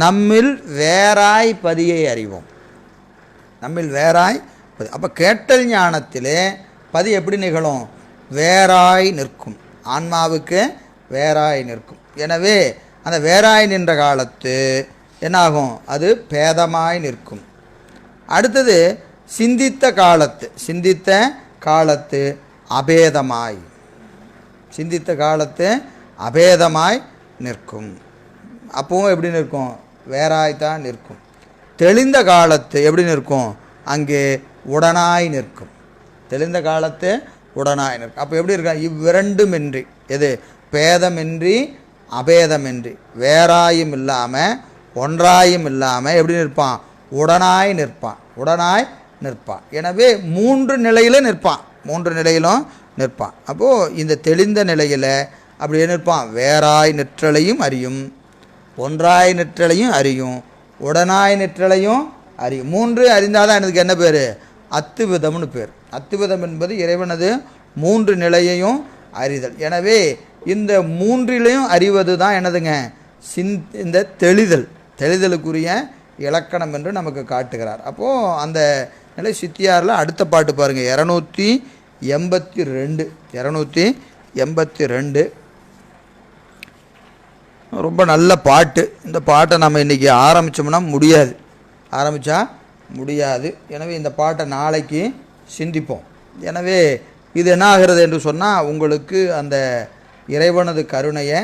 Speaker 1: நம்மில் வேறாய் பதியை அறிவோம். நம்மில் வேறாய் பதி. அப்போ கேட்டல் ஞானத்திலே பதி எப்படி நிகழும்? வேறாய் நிற்கும். ஆன்மாவுக்கு வேறாய் நிற்கும். எனவே அந்த வேறாய் நின்ற காலத்து என்னாகும்? அது பேதமாய் நிற்கும். அடுத்தது சிந்தித்த காலத்து, சிந்தித்த காலத்து அபேதமாய், சிந்தித்த காலத்து அபேதமாய் நிற்கும். அப்பவும் எப்படி நிற்கும்? வேறாய்த்தான் நிற்கும். தெளிந்த காலத்து எப்படி நிற்கும்? அங்கே உடனாய் நிற்கும். தெளிந்த காலத்து உடனாய் நிற்கும். அப்போ எப்படி இருக்கா? இவ்விரண்டுமின்றி, எது? பேதமின்றி அபேதமின்றி, வேறாயும் இல்லாமல் ஒன்றாயும் இல்லாமல் எப்படி நிற்பான்? உடனாய் நிற்பான். உடனாய் நிற்பான். எனவே 3 நிலையில் நிற்பான். 3 நிலையிலும் நிற்பான். அப்போது இந்த தெளிந்த நிலையில் அப்படி நிற்பான். வேறாய் நிற்றலையும் அறியும், ஒன்றாய் நிற்றலையும் அறியும், உடனாய் நிற்றலையும் அறியும். 3 அறிந்தால் தான் எனக்கு என்ன பேர்? அத்துவிதம்னு பேர். அத்துவிதம் என்பது இறைவனது 3 நிலையையும் அறிதல். எனவே இந்த 3லையும் அறிவது தான் என்னதுங்க? இந்த தெளிதல், தெளிதலுக்குரிய இலக்கணம் என்று நமக்கு காட்டுகிறார். அப்போது அந்த அதனால் சித்தியாரில் அடுத்த பாட்டு பாருங்கள், 282. 282 ரொம்ப நல்ல பாட்டு. இந்த பாட்டை நம்ம இன்றைக்கி ஆரம்பித்தோம்னா முடியாது. எனவே இந்த பாட்டை நாளைக்கு சிந்திப்போம். எனவே இது என்ன ஆகிறது என்று சொன்னால், உங்களுக்கு அந்த இறைவனது கருணையை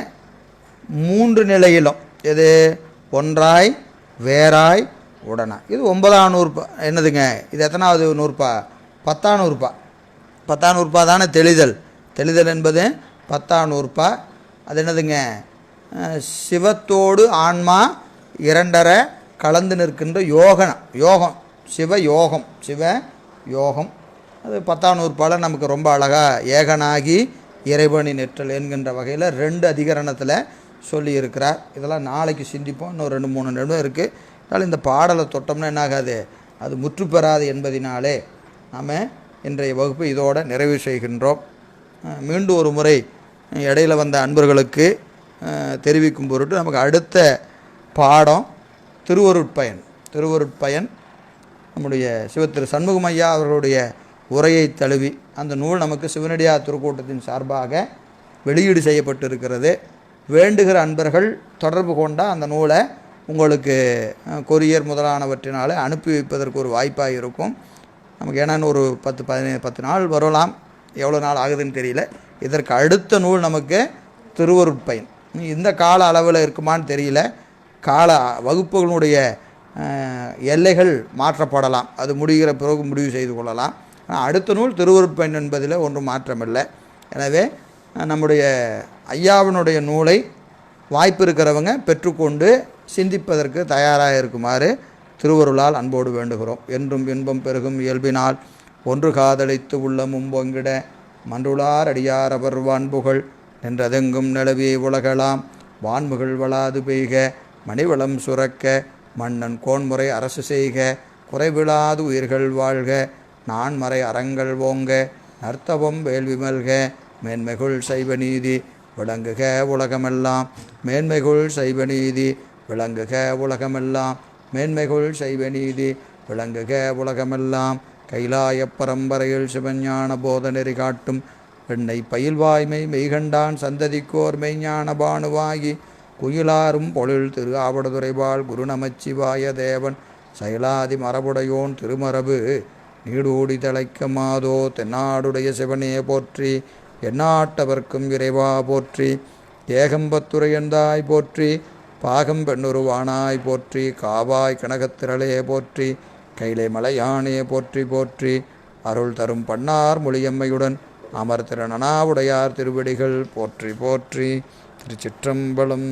Speaker 1: 3 நிலையிலும், எது ஒன்றாய் வேறாய் உடனா, இது 9ஆம் நூற்பா. என்னதுங்க இது எத்தனாவது நூற்பா? 10ஆம் நூற்பா. 10ஆம் நூற்பா தானே தெளிதல் என்பது 10ஆம் நூற்பா. அது என்னதுங்க? சிவத்தோடு ஆன்மா இரண்டரை கலந்து நிற்கின்ற யோகம், சிவயோகம். அது 10ஆம் நூற்பால் நமக்கு ரொம்ப அழகாக ஏகனாகி இறைவனி நிற்றல் என்கின்ற வகையில் 2 அதிகரணத்தில் சொல்லியிருக்கிறார். இதெல்லாம் நாளைக்கு சிந்திப்போம். இன்னும் 2-3 நிமிடம் இருக்குது. அதனால் இந்த பாடலை தொட்டோம்னா என்னாகாது, அது முற்று பெறாது என்பதினாலே நாம் இன்றைய வகுப்பு இதோடு நிறைவு செய்கின்றோம். மீண்டும் ஒரு முறை இடையில் வந்த அன்பர்களுக்கு தெரிவிக்கும் பொருட்டு, நமக்கு அடுத்த பாடம் திருவருட்பயன். நம்முடைய சிவத்திரு சண்முகம் ஐயா அவர்களுடைய உரையை தழுவி அந்த நூல் நமக்கு சிவனடியார் திருக்கூட்டத்தின் சார்பாக வெளியீடு செய்யப்பட்டிருக்கிறது. வேண்டுகிற அன்பர்கள் தொடர்பு கொண்டால் அந்த நூலை உங்களுக்கு கொரியர் முதலானவற்றினாலே அனுப்பி வைப்பதற்கு ஒரு வாய்ப்பாக இருக்கும். நமக்கு ஏன்னா ஒரு 10 நாள் வரலாம், எவ்வளோ நாள் ஆகுதுன்னு தெரியல. இதற்கு அடுத்த நூல் நமக்கு திருவருட்பயன். இந்த கால அளவில் இருக்குமான்னு தெரியல. கால வகுப்புகளுடைய எல்லைகள் மாற்றப்படலாம், அது முடிகிற பிறகு முடிவு செய்து கொள்ளலாம். ஆனால் அடுத்த நூல் திருவருட்பயன் என்பதில் ஒன்றும் மாற்றமில்லை. எனவே நம்முடைய ஐயாவினுடைய நூலை வாய்ப்பு இருக்கிறவங்க பெற்றுக்கொண்டு சிந்திப்பதற்கு தயாராக இருக்குமாறு திருவருளால் அன்போடு வேண்டுகிறோம். என்றும் இன்பம் பெருகும் இயல்பினால் ஒன்று காதலித்து உள்ளமும் பொங்கிட மன்றுளார் அடியார் அவர் வான்புகள் நின்றதெங்கும் நிலவே உலகலாம் வான்முகள் வளாது பெய்க மணிவளம் சுரக்க மன்னன் கோன்முறை அரசு செய்க குறைவிழாது உயிர்கள் வாழ்க நான்மறை அறங்கள் ஓங்க நர்த்தவம் வேள்விமல்க மேன்மைகுள் சைவநீதி விளங்குக உலகமெல்லாம் மேன்மைகுள் சைவநீதி விளங்குக உலகமெல்லாம் மேன்மைகுள் சைவநீதி விளங்குக உலகமெல்லாம் கைலாய பரம்பரையில் சிவஞான போத நெறி காட்டும் பெண்ணை பயில்வாய்மை மெய்கண்டான் சந்ததிக்கோர் மெய்ஞான பானுவாகி குயிலாரும் பொழில் திரு ஆவடுதுறைவாள் குரு நமச்சிவாய தேவன் செயலாதி மரபுடையோன் திருமரபு நீடூடி தழைக்க மாதோ தென்னாடுடைய சிவனே போற்றி எந்நாட்டவர்க்கும் இறைவா போற்றி ஏகம்பத்துரையந்தாய் போற்றி பாகம் பெண்ணுருவானாய் போற்றி காவாய் கனகத்திரளே போற்றி கைலை மலையானே போற்றி அருள் தரும் பண்ணார் மொழியம்மையுடன் அமர் திறனாவுடையார் திருவடிகள் போற்றி திருச்சிற்றம்பலம்.